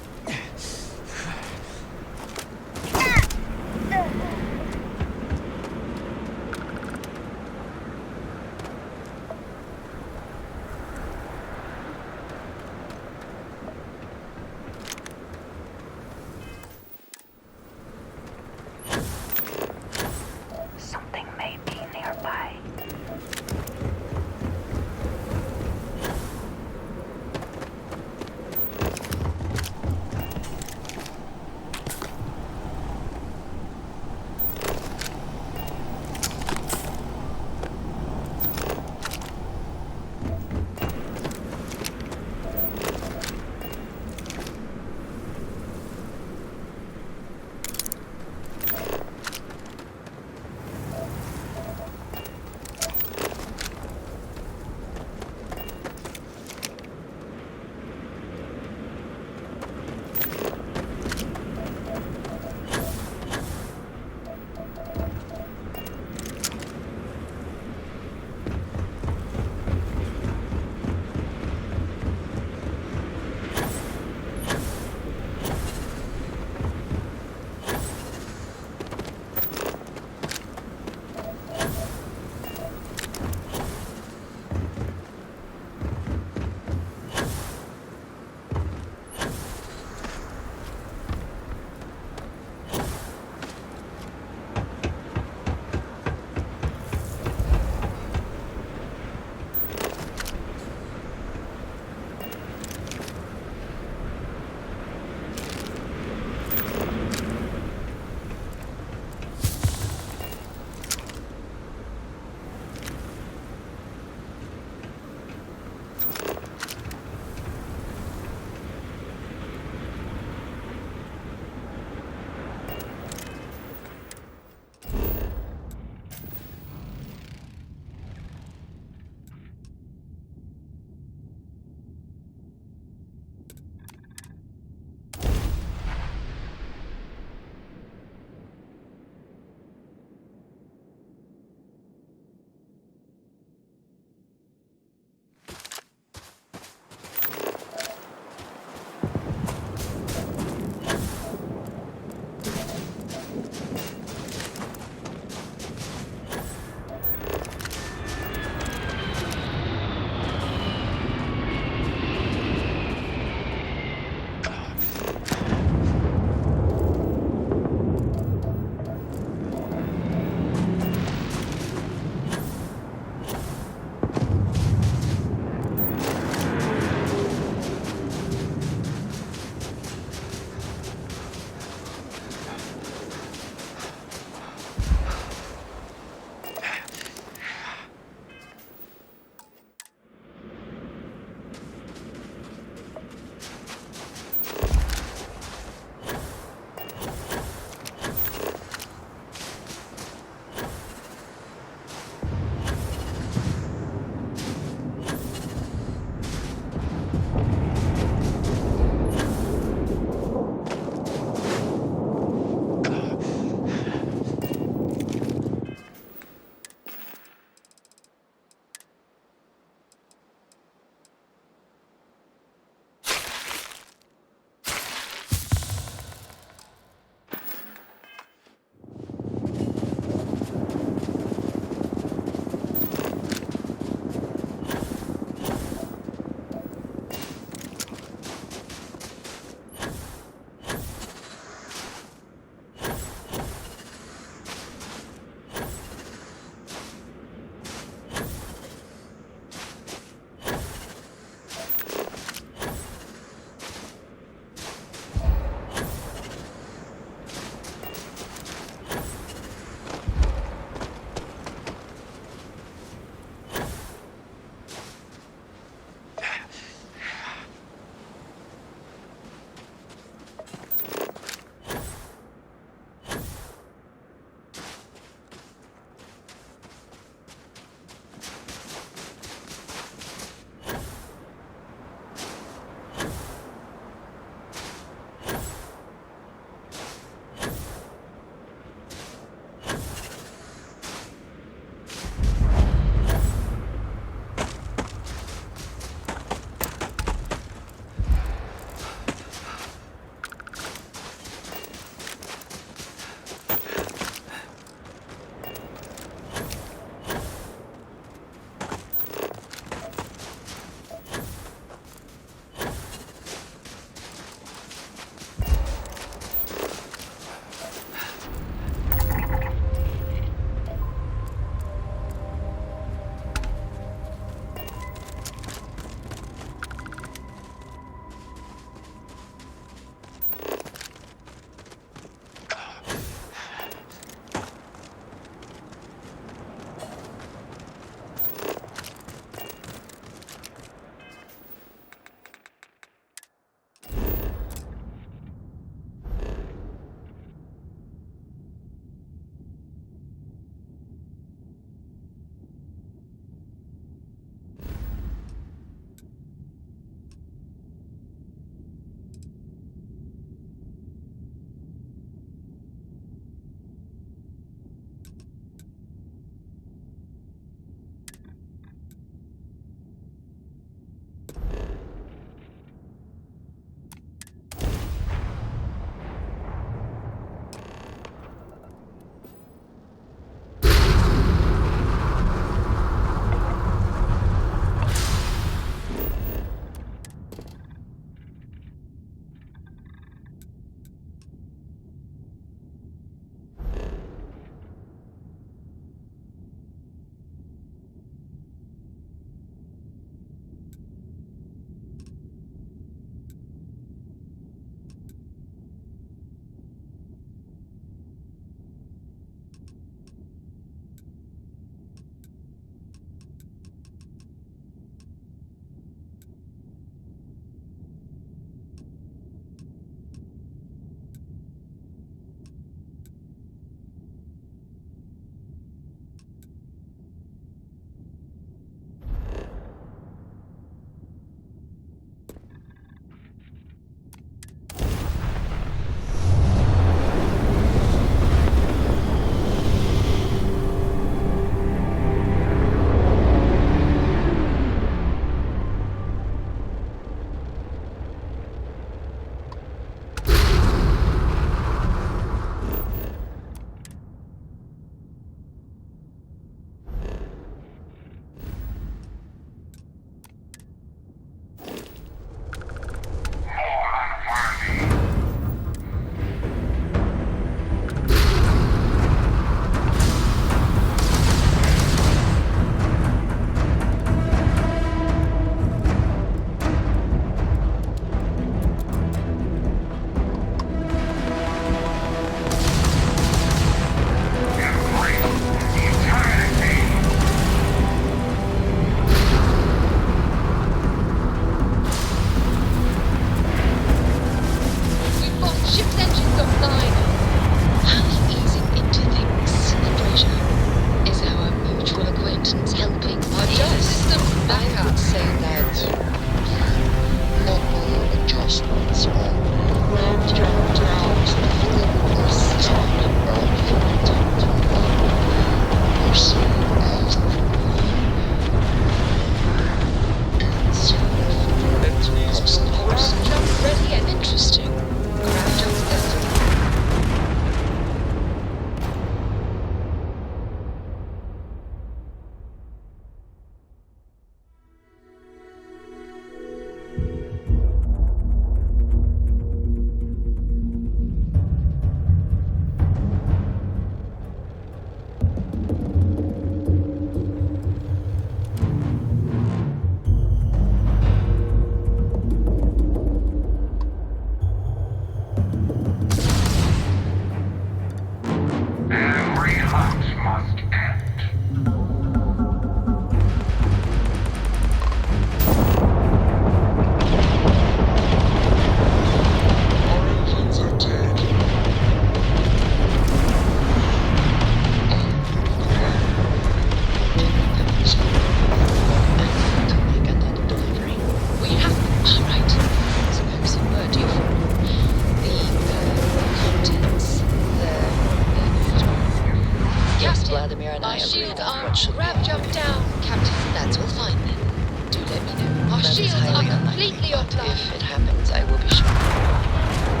Vladimir and I Our agreed shields on are what should be grav jump down, Captain. That's all fine then. Do let me know. Our That is shields highly are unlikely, completely but offline. if it happens, I will be sure.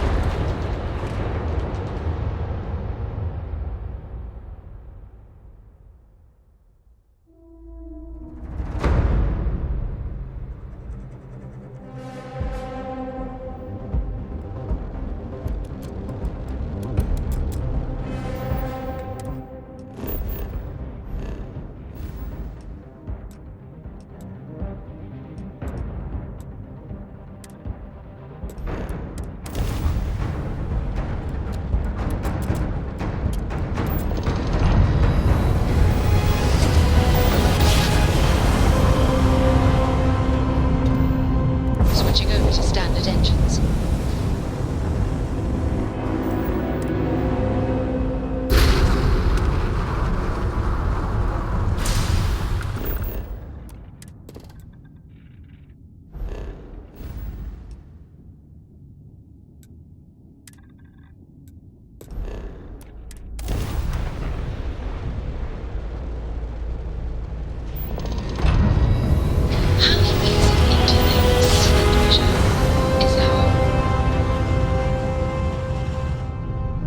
Switching over to standard engines.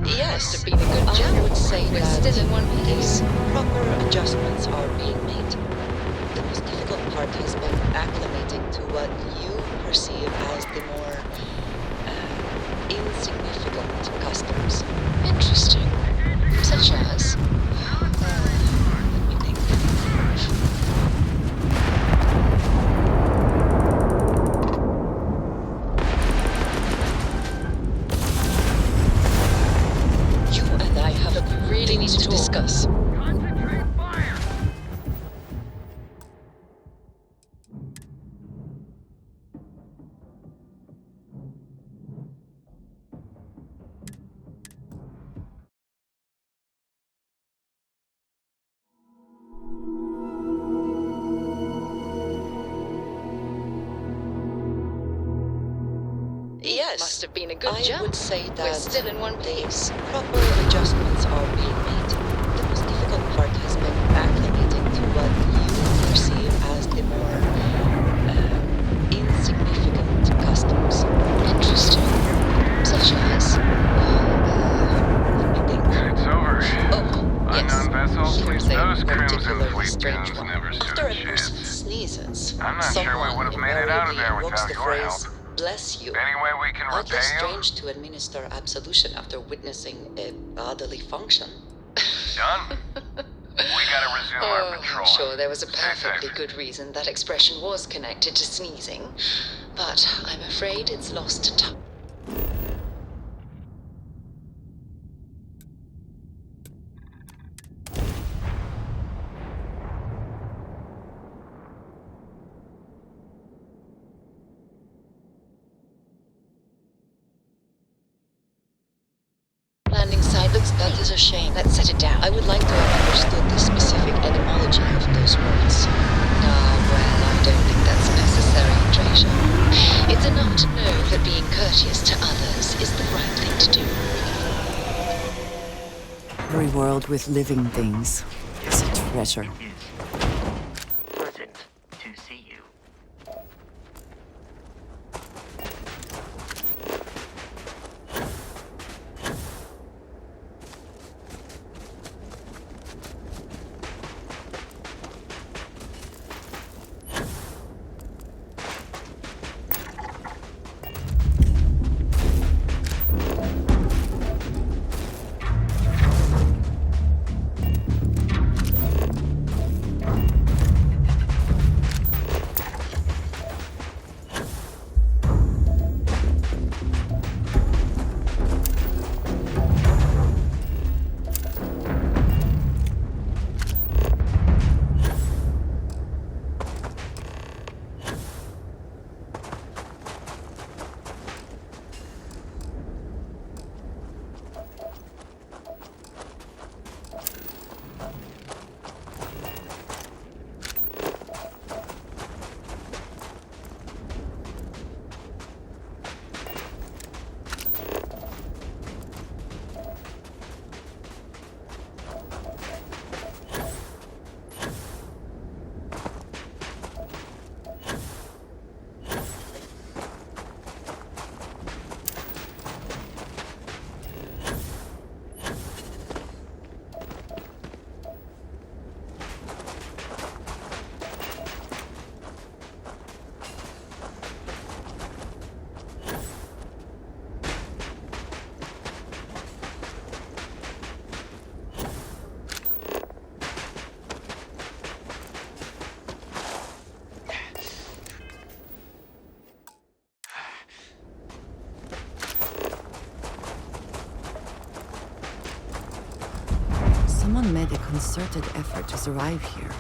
Yes, Must have been a good I job. would say We're that still in one these piece. proper adjustments are being made. The most difficult part has been acclimating to what you perceive as the more insignificant customs. Interesting. Such as? Let me think. You and I have Really need to discuss. Yes, Must have been a good I job. would say that We're still in one piece. proper adjustments are being made. The most difficult part has been acclimating to what you perceive as the more insignificant customs. Interesting. Such as? Let me think. It's over. Oh, Unknown vessel, Here's please. a Those Crimson particularly Fleet strange guns one. never After a stood a person chance. sneezes, I'm not sure we someone would have made it out of there invariably invokes without the your phrase, help. "Bless you." Any way we can Oddly repay you? strange to administer absolution after witnessing a bodily function. Done. We gotta resume our patrol. I'm sure there was a Stay perfectly safe. good reason that expression was connected to sneezing, but I'm afraid it's lost to time. Landing site looks That clean. is a shame. Let's set it down. I would like to have understood the specific etymology of those words. Well, I don't think that's necessary, Treasure. It's enough to know that being courteous to others is the right thing to do. Every world with living things is a treasure. Pleasant to see you. Someone made a concerted effort to survive here.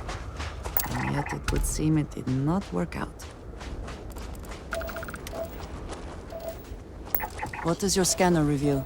And yet it would seem it did not work out. What does your scanner reveal?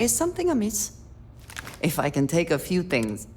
Is something amiss? If I can take a few things.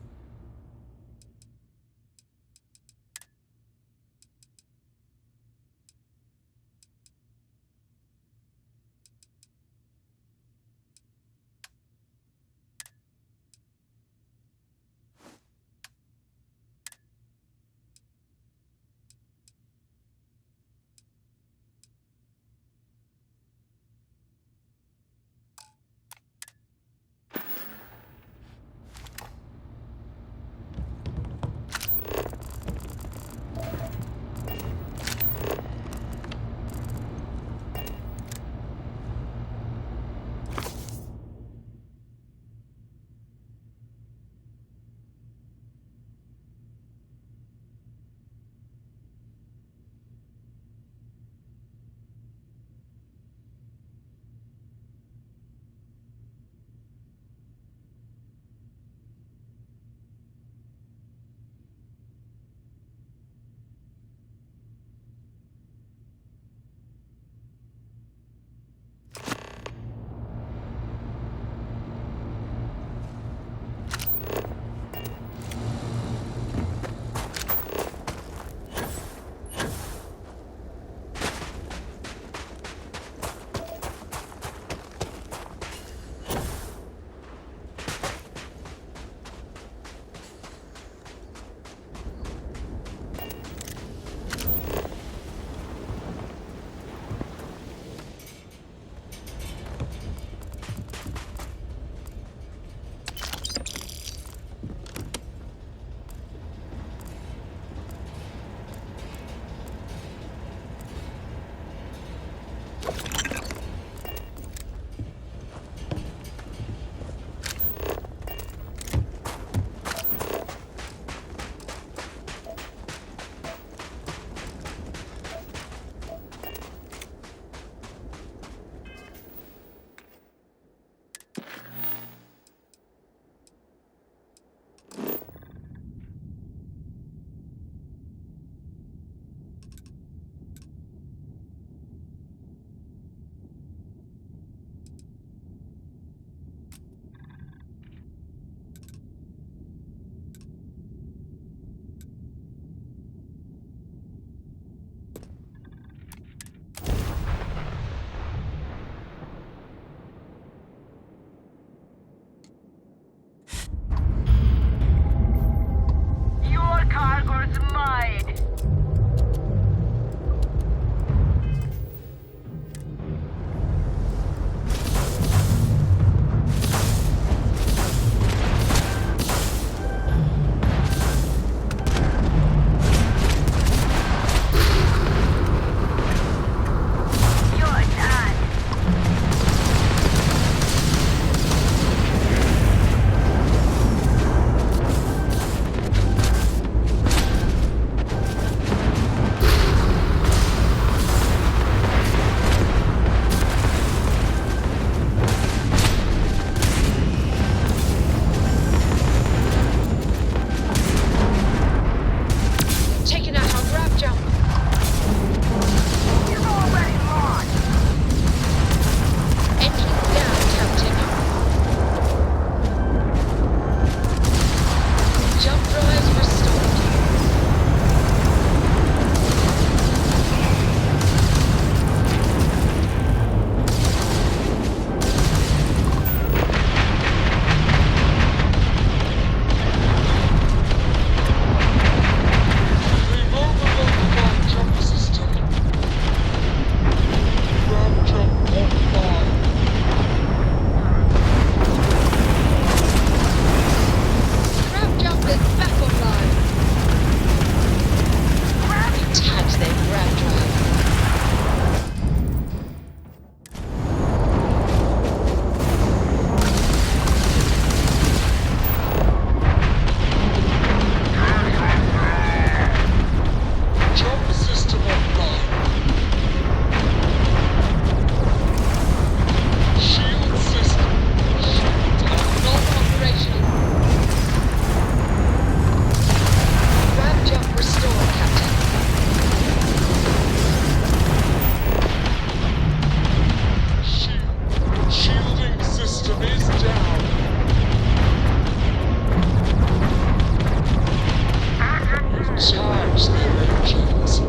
use their engines.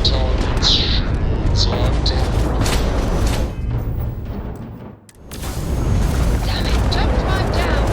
Target's shields are down. Damn it, don't drive down!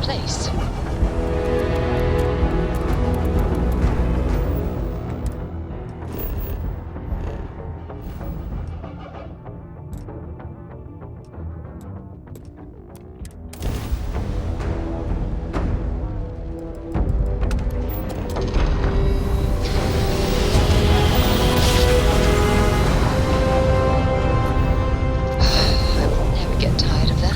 place. I will never get tired of that.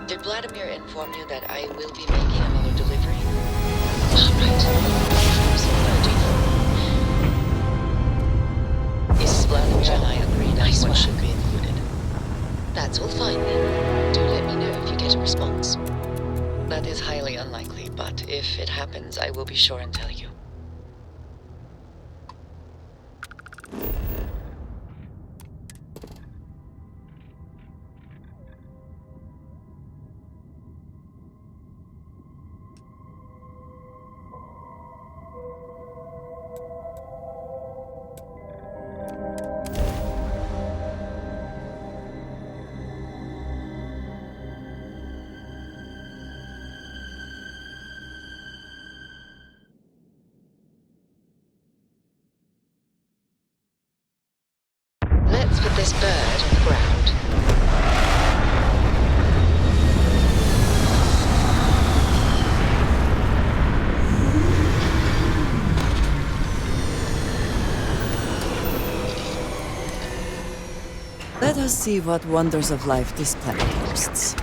Did Vladimir inform you that I will be making another delivery? All right. Mrs. Vladimir and I agreed nice one should be included. That's all fine then. Do let me know if you get a response. That is highly unlikely, but if it happens, I will be sure and tell you. Let's put this bird on the ground. Let us see what wonders of life this planet boasts.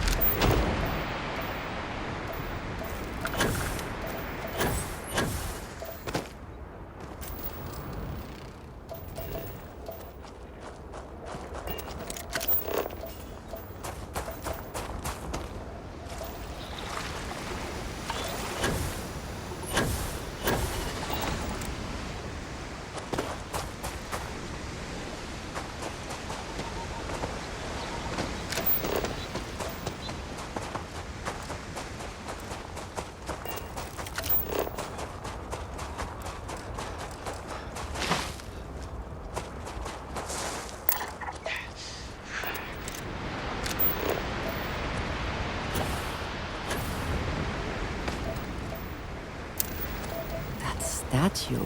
Statue.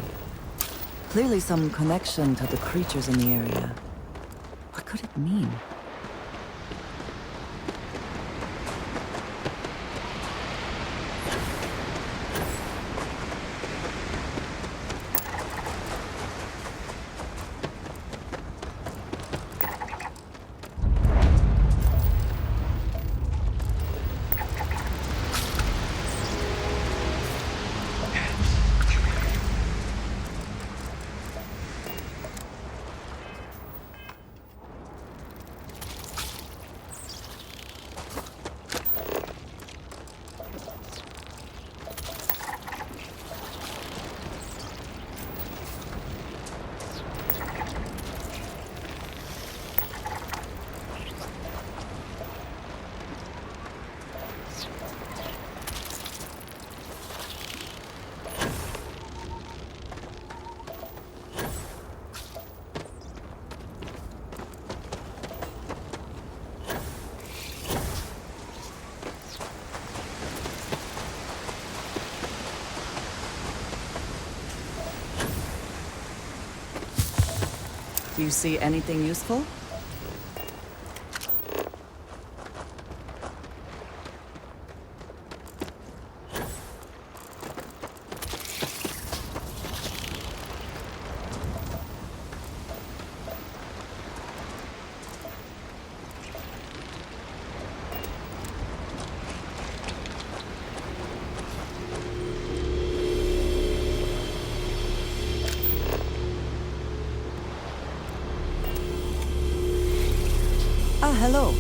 Clearly some connection to the creatures in the area. What could it mean? Do you see anything useful? Ah, hello.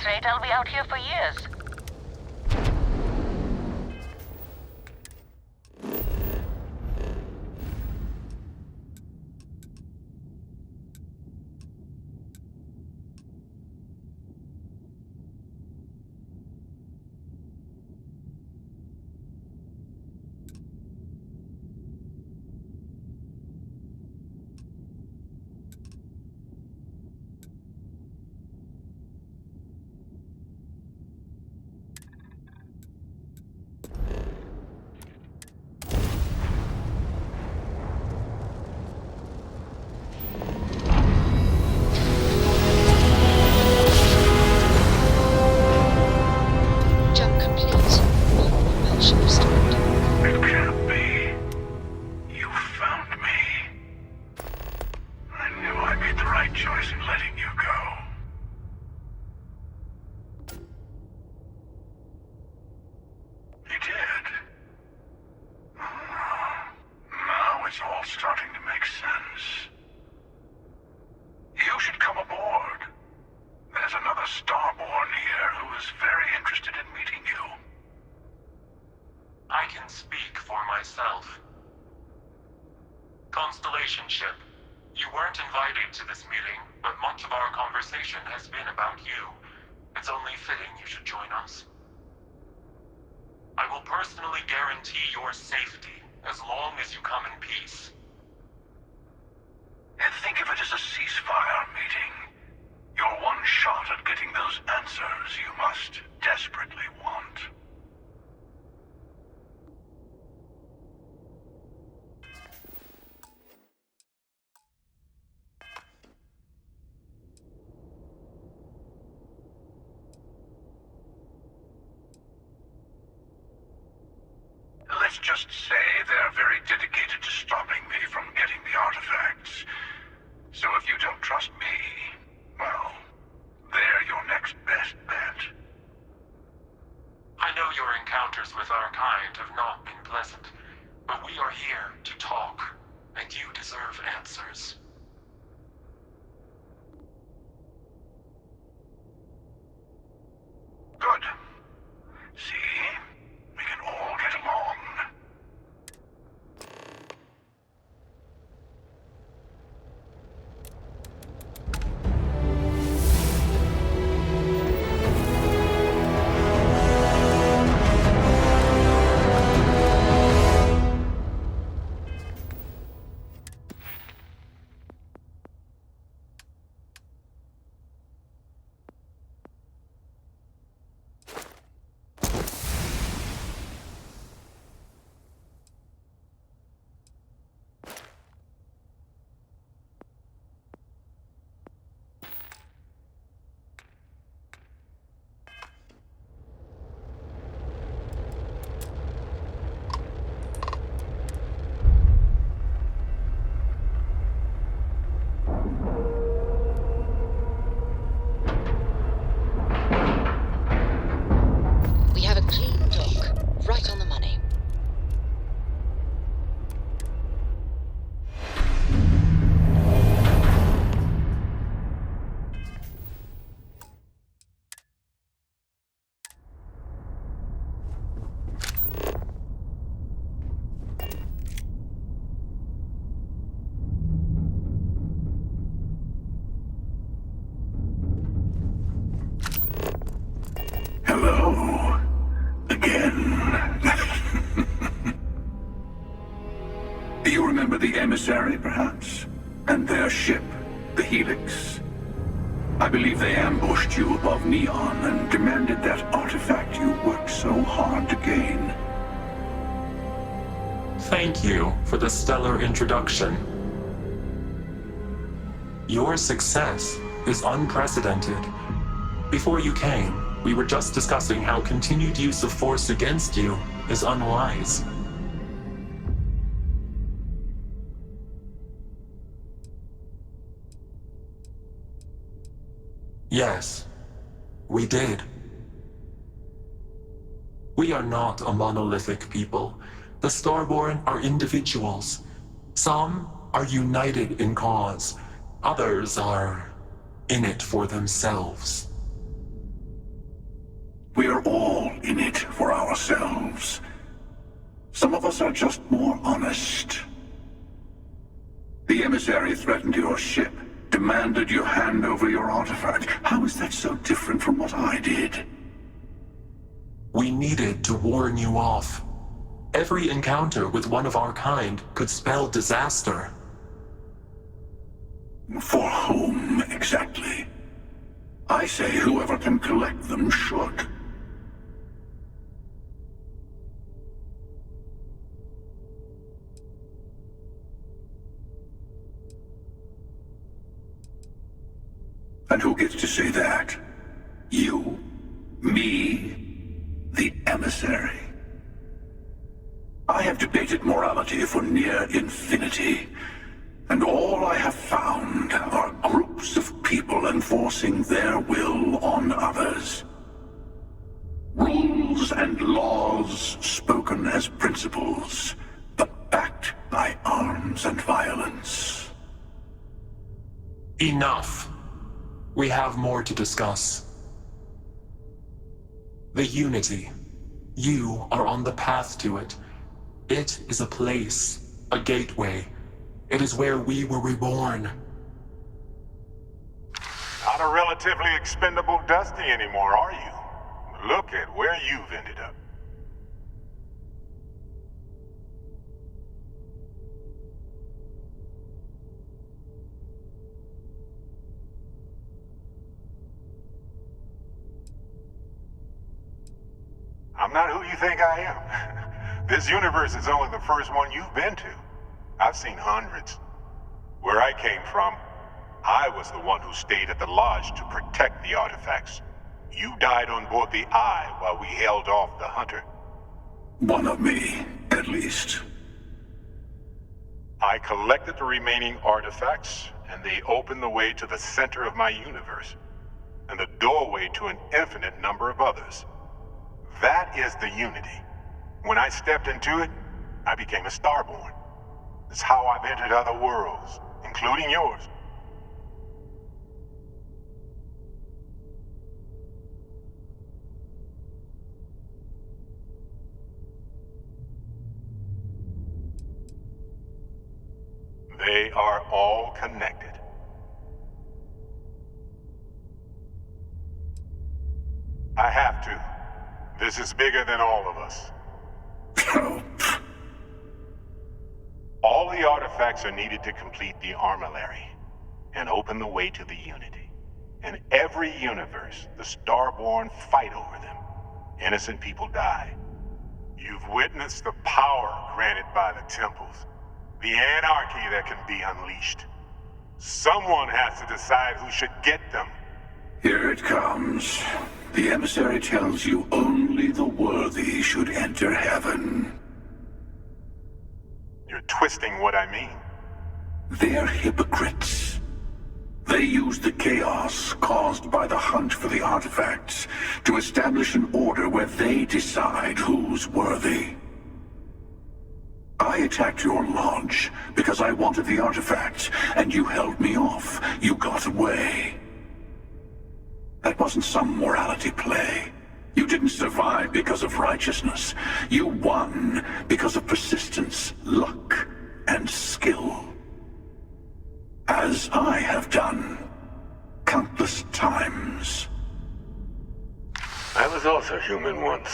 this rate, I'll be out here for years. Let's just say they're very dedicated to stopping me from getting the artifacts. So if you don't trust me, well, they're your next best bet. I know your encounters with our kind have not been pleasant, but we are here to talk, and you deserve answers. Good. See? We can all get along. Hello. Again. You remember the emissary, perhaps? And their ship, the Helix? I believe they ambushed you above Neon and demanded that artifact you worked so hard to gain. Thank you for the stellar introduction. Your success is unprecedented. Before you came, we were just discussing how continued use of force against you is unwise. Yes, we did. We are not a monolithic people. The Starborn are individuals. Some are united in cause. Others are in it for themselves. We're all in it for ourselves. Some of us are just more honest. The emissary threatened your ship, demanded you hand over your artifact. How is that so different from what I did? We needed to warn you off. Every encounter with one of our kind could spell disaster. For whom, exactly? I say whoever can collect them should. And who gets to say that? You? Me? The emissary? I have debated morality for near infinity, and all I have found are groups of people enforcing their will on others. Rules and laws spoken as principles, but backed by arms and violence. Enough. We have more to discuss. The Unity. You are on the path to it. It is a place, a gateway. It is where we were reborn. Not a relatively expendable Dusty anymore, are you? Look at where you've ended up. I'm not who you think I am. This universe is only the first one you've been to. I've seen hundreds. Where I came from, I was the one who stayed at the lodge to protect the artifacts. You died on board the Eye while we held off the Hunter. One of me, at least. I collected the remaining artifacts, and they opened the way to the center of my universe, and the doorway to an infinite number of others. That is the Unity. When I stepped into it, I became a Starborn. It's how I've entered other worlds, including yours. They are all connected. I have to. This is bigger than all of us. All the artifacts are needed to complete the armillary and open the way to the Unity. In every universe, the Starborn fight over them. Innocent people die. You've witnessed the power granted by the temples, the anarchy that can be unleashed. Someone has to decide who should get them. Here it comes. The emissary tells you only the worthy should enter heaven. You're twisting what I mean. They're hypocrites. They use the chaos caused by the hunt for the artifacts to establish an order where they decide who's worthy. I attacked your lodge because I wanted the artifact, and you held me off. You got away. That wasn't some morality play. You didn't survive because of righteousness. You won because of persistence, luck, and skill. As I have done countless times. I was also human once.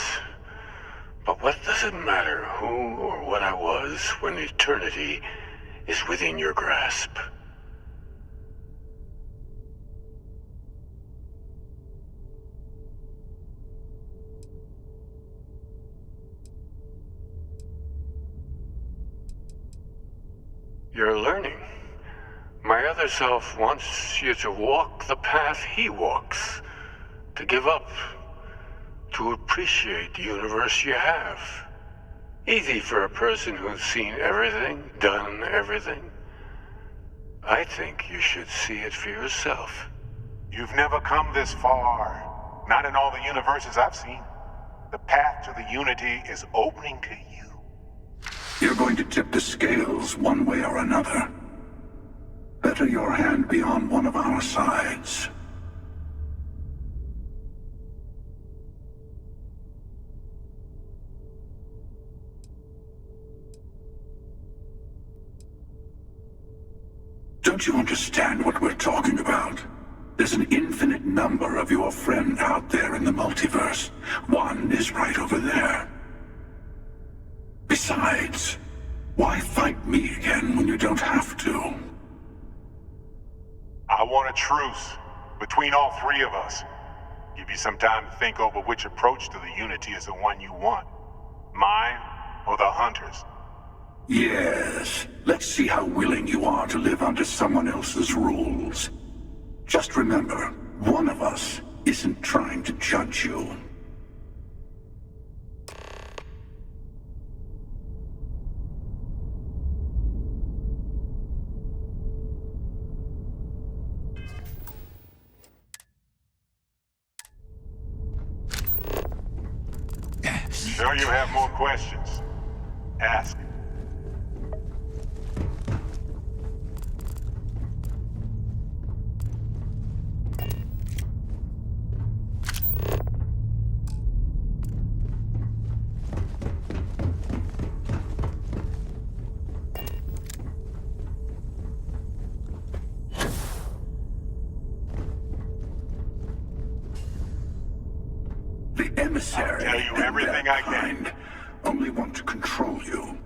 But what does it matter who or what I was when eternity is within your grasp? You're learning. My other self wants you to walk the path he walks, to give up, to appreciate the universe you have. Easy for a person who's seen everything, done everything. I think you should see it for yourself. You've never come this far. Not in all the universes I've seen. The path to the Unity is opening to you. You're going to tip the scales one way or another. Better your hand be on one of our sides. Don't you understand what we're talking about? There's an infinite number of your friend out there in the multiverse. One is right over there. Besides, why fight me again when you don't have to? I want a truce between all three of us. Give you some time to think over which approach to the Unity is the one you want. Mine or the Hunters? Yes. Let's see how willing you are to live under someone else's rules. Just remember, one of us isn't trying to judge you. Sure you have more questions? Ask. The emissary I'll tell you and everything their I can. kind only want to control you.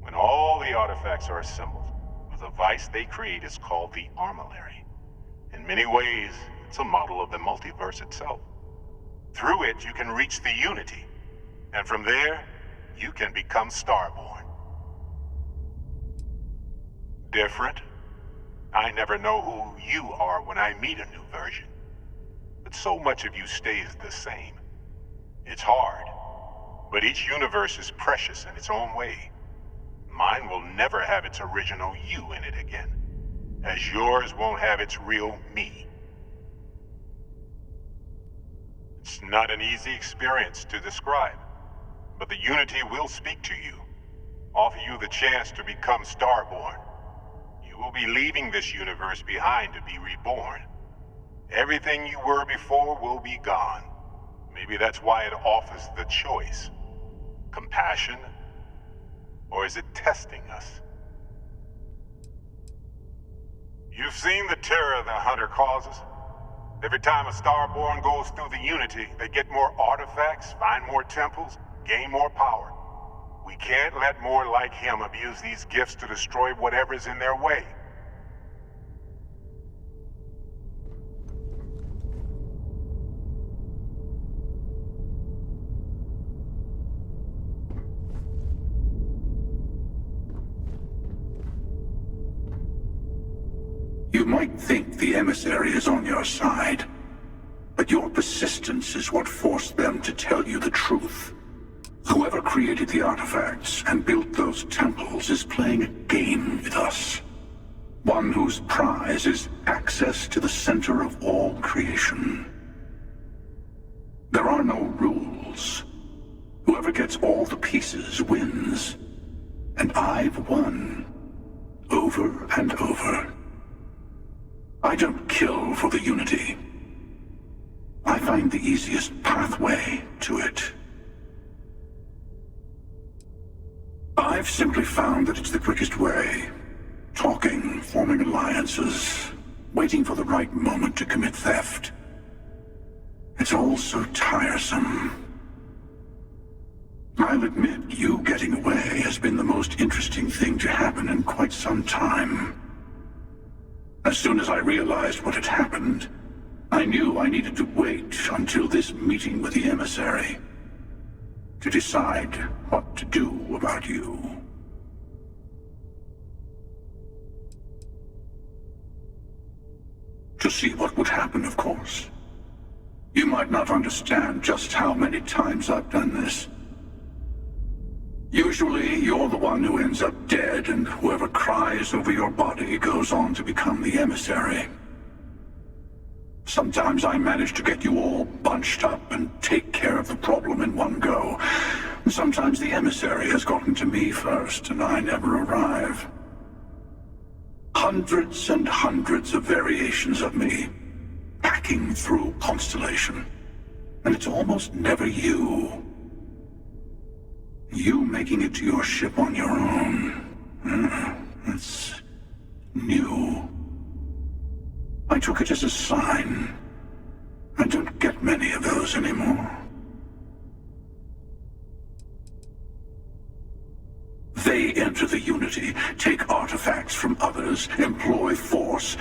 When all the artifacts are assembled, the device they create is called the Armillary. In many ways, it's a model of the multiverse itself. Through it, you can reach the Unity, and from there, you can become Starborn. Different? I never know who you are when I meet a new version. But so much of you stays the same. It's hard, but each universe is precious in its own way. Mine will never have its original you in it again, as yours won't have its real me. It's not an easy experience to describe, but the Unity will speak to you, offer you the chance to become Starborn. You will be leaving this universe behind to be reborn. Everything you were before will be gone. Maybe that's why it offers the choice. Compassion? Or is it testing us? You've seen the terror the Hunter causes. Every time a Starborn goes through the Unity, they get more artifacts, find more temples, gain more power. We can't let more like him abuse these gifts to destroy whatever's in their way. You might think the emissary is on your side, but your persistence is what forced them to tell you the truth. Whoever created the artifacts and built those temples is playing a game with us. One whose prize is access to the center of all creation. There are no rules. Whoever gets all the pieces wins. And I've won. Over and over. I don't kill for the Unity. I find the easiest pathway to it. I've simply found that it's the quickest way. Talking, forming alliances, waiting for the right moment to commit theft. It's all so tiresome. I'll admit, you getting away has been the most interesting thing to happen in quite some time. As soon as I realized what had happened, I knew I needed to wait until this meeting with the emissary to decide what to do about you. To see what would happen, of course. You might not understand just how many times I've done this. Usually, you're the one who ends up dead, and whoever cries over your body goes on to become the emissary. Sometimes I manage to get you all bunched up and take care of the problem in one go. Sometimes the emissary has gotten to me first, and I never arrive. Hundreds and hundreds of variations of me, packing through Constellation. And it's almost never you. You making it to your ship on your own. That's took it as a sign. I don't get many of those anymore. They enter the Unity, take artifacts from others, employ force.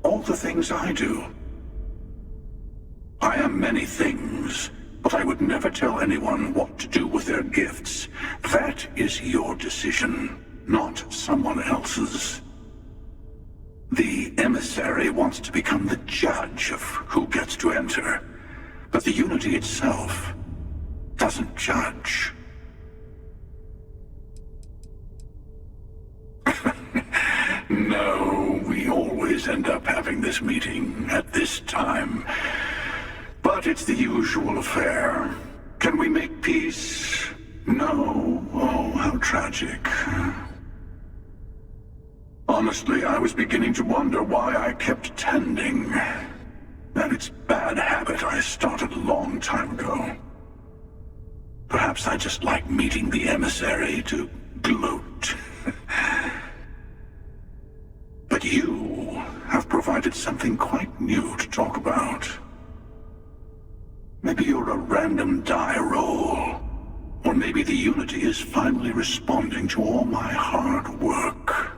All the things I do. I am many things, but I would never tell anyone what to do with their gifts. That is your decision, not someone else's. The emissary wants to become the judge of who gets to enter, but the Unity itself doesn't judge. No, we always end up having this meeting at this time. But it's the usual affair. Can we make peace? No. Oh, how tragic. Honestly, I was beginning to wonder why I kept tending. That it's bad habit I started a long time ago. Perhaps I just like meeting the emissary to gloat. But you have provided something quite new to talk about. Maybe you're a random die roll. Or maybe the Unity is finally responding to all my hard work.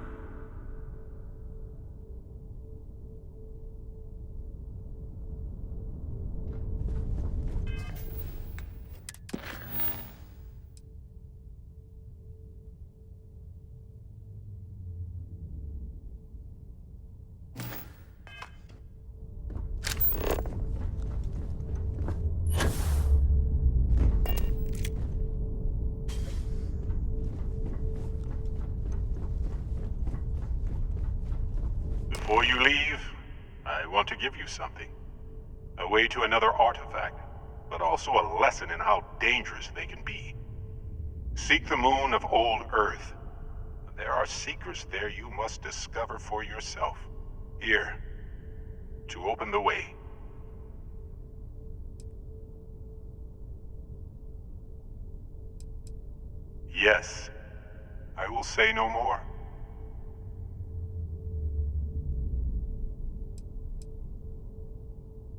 Before you leave, I want to give you something. A way to another artifact, but also a lesson in how dangerous they can be. Seek the moon of old Earth. There are secrets there you must discover for yourself. Here, to open the way. Yes, I will say no more.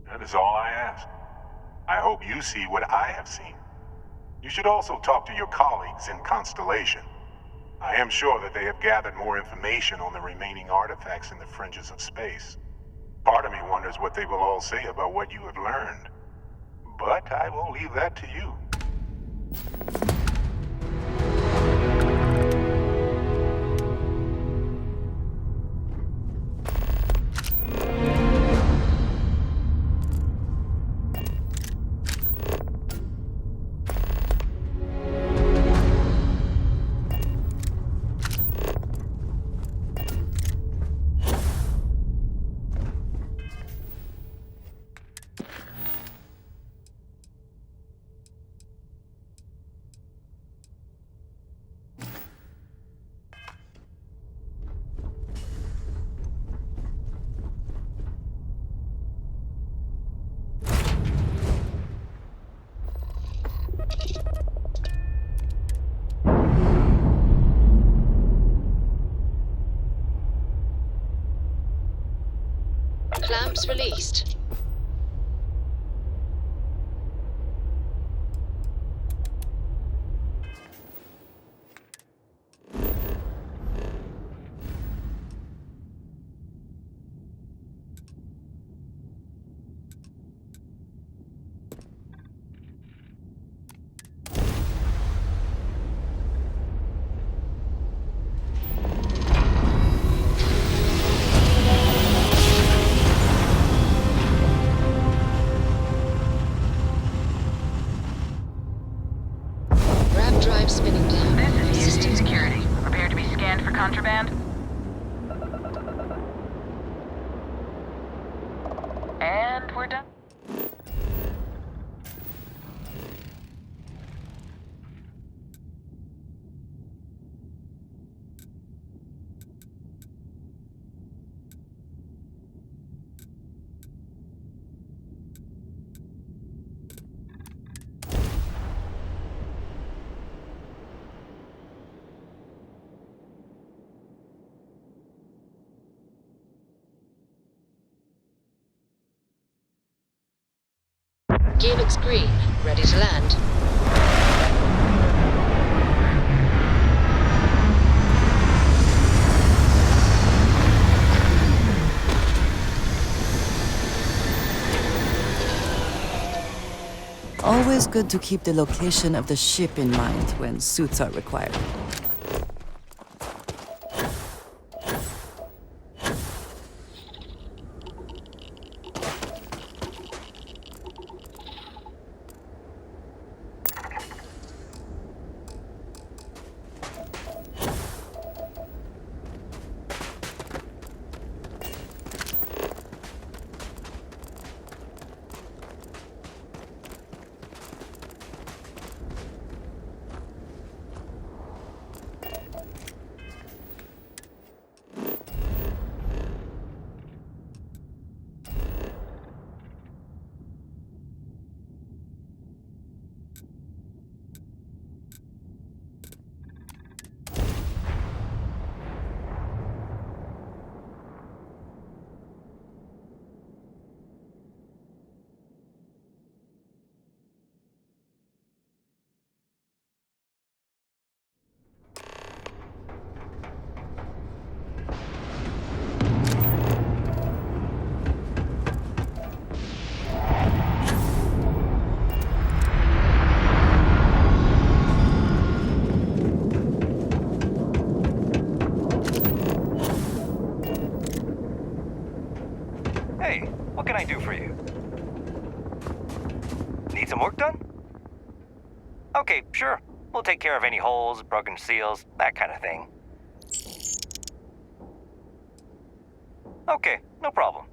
That is all I ask. I hope you see what I have seen. You should also talk to your colleagues in Constellation. I am sure that they have gathered more information on the remaining artifacts in the fringes of space. Part of me wonders what they will all say about what you have learned. But I will leave that to you. Clamps released. Drive spinning down. This is UC Security. Prepare to be scanned for contraband. And we're done. Gear looks green. Ready to land. Always good to keep the location of the ship in mind when suits are required. Hey, what can I do for you? Need some work done? Okay, sure. We'll take care of any holes, broken seals, that kind of thing. Okay, no problem.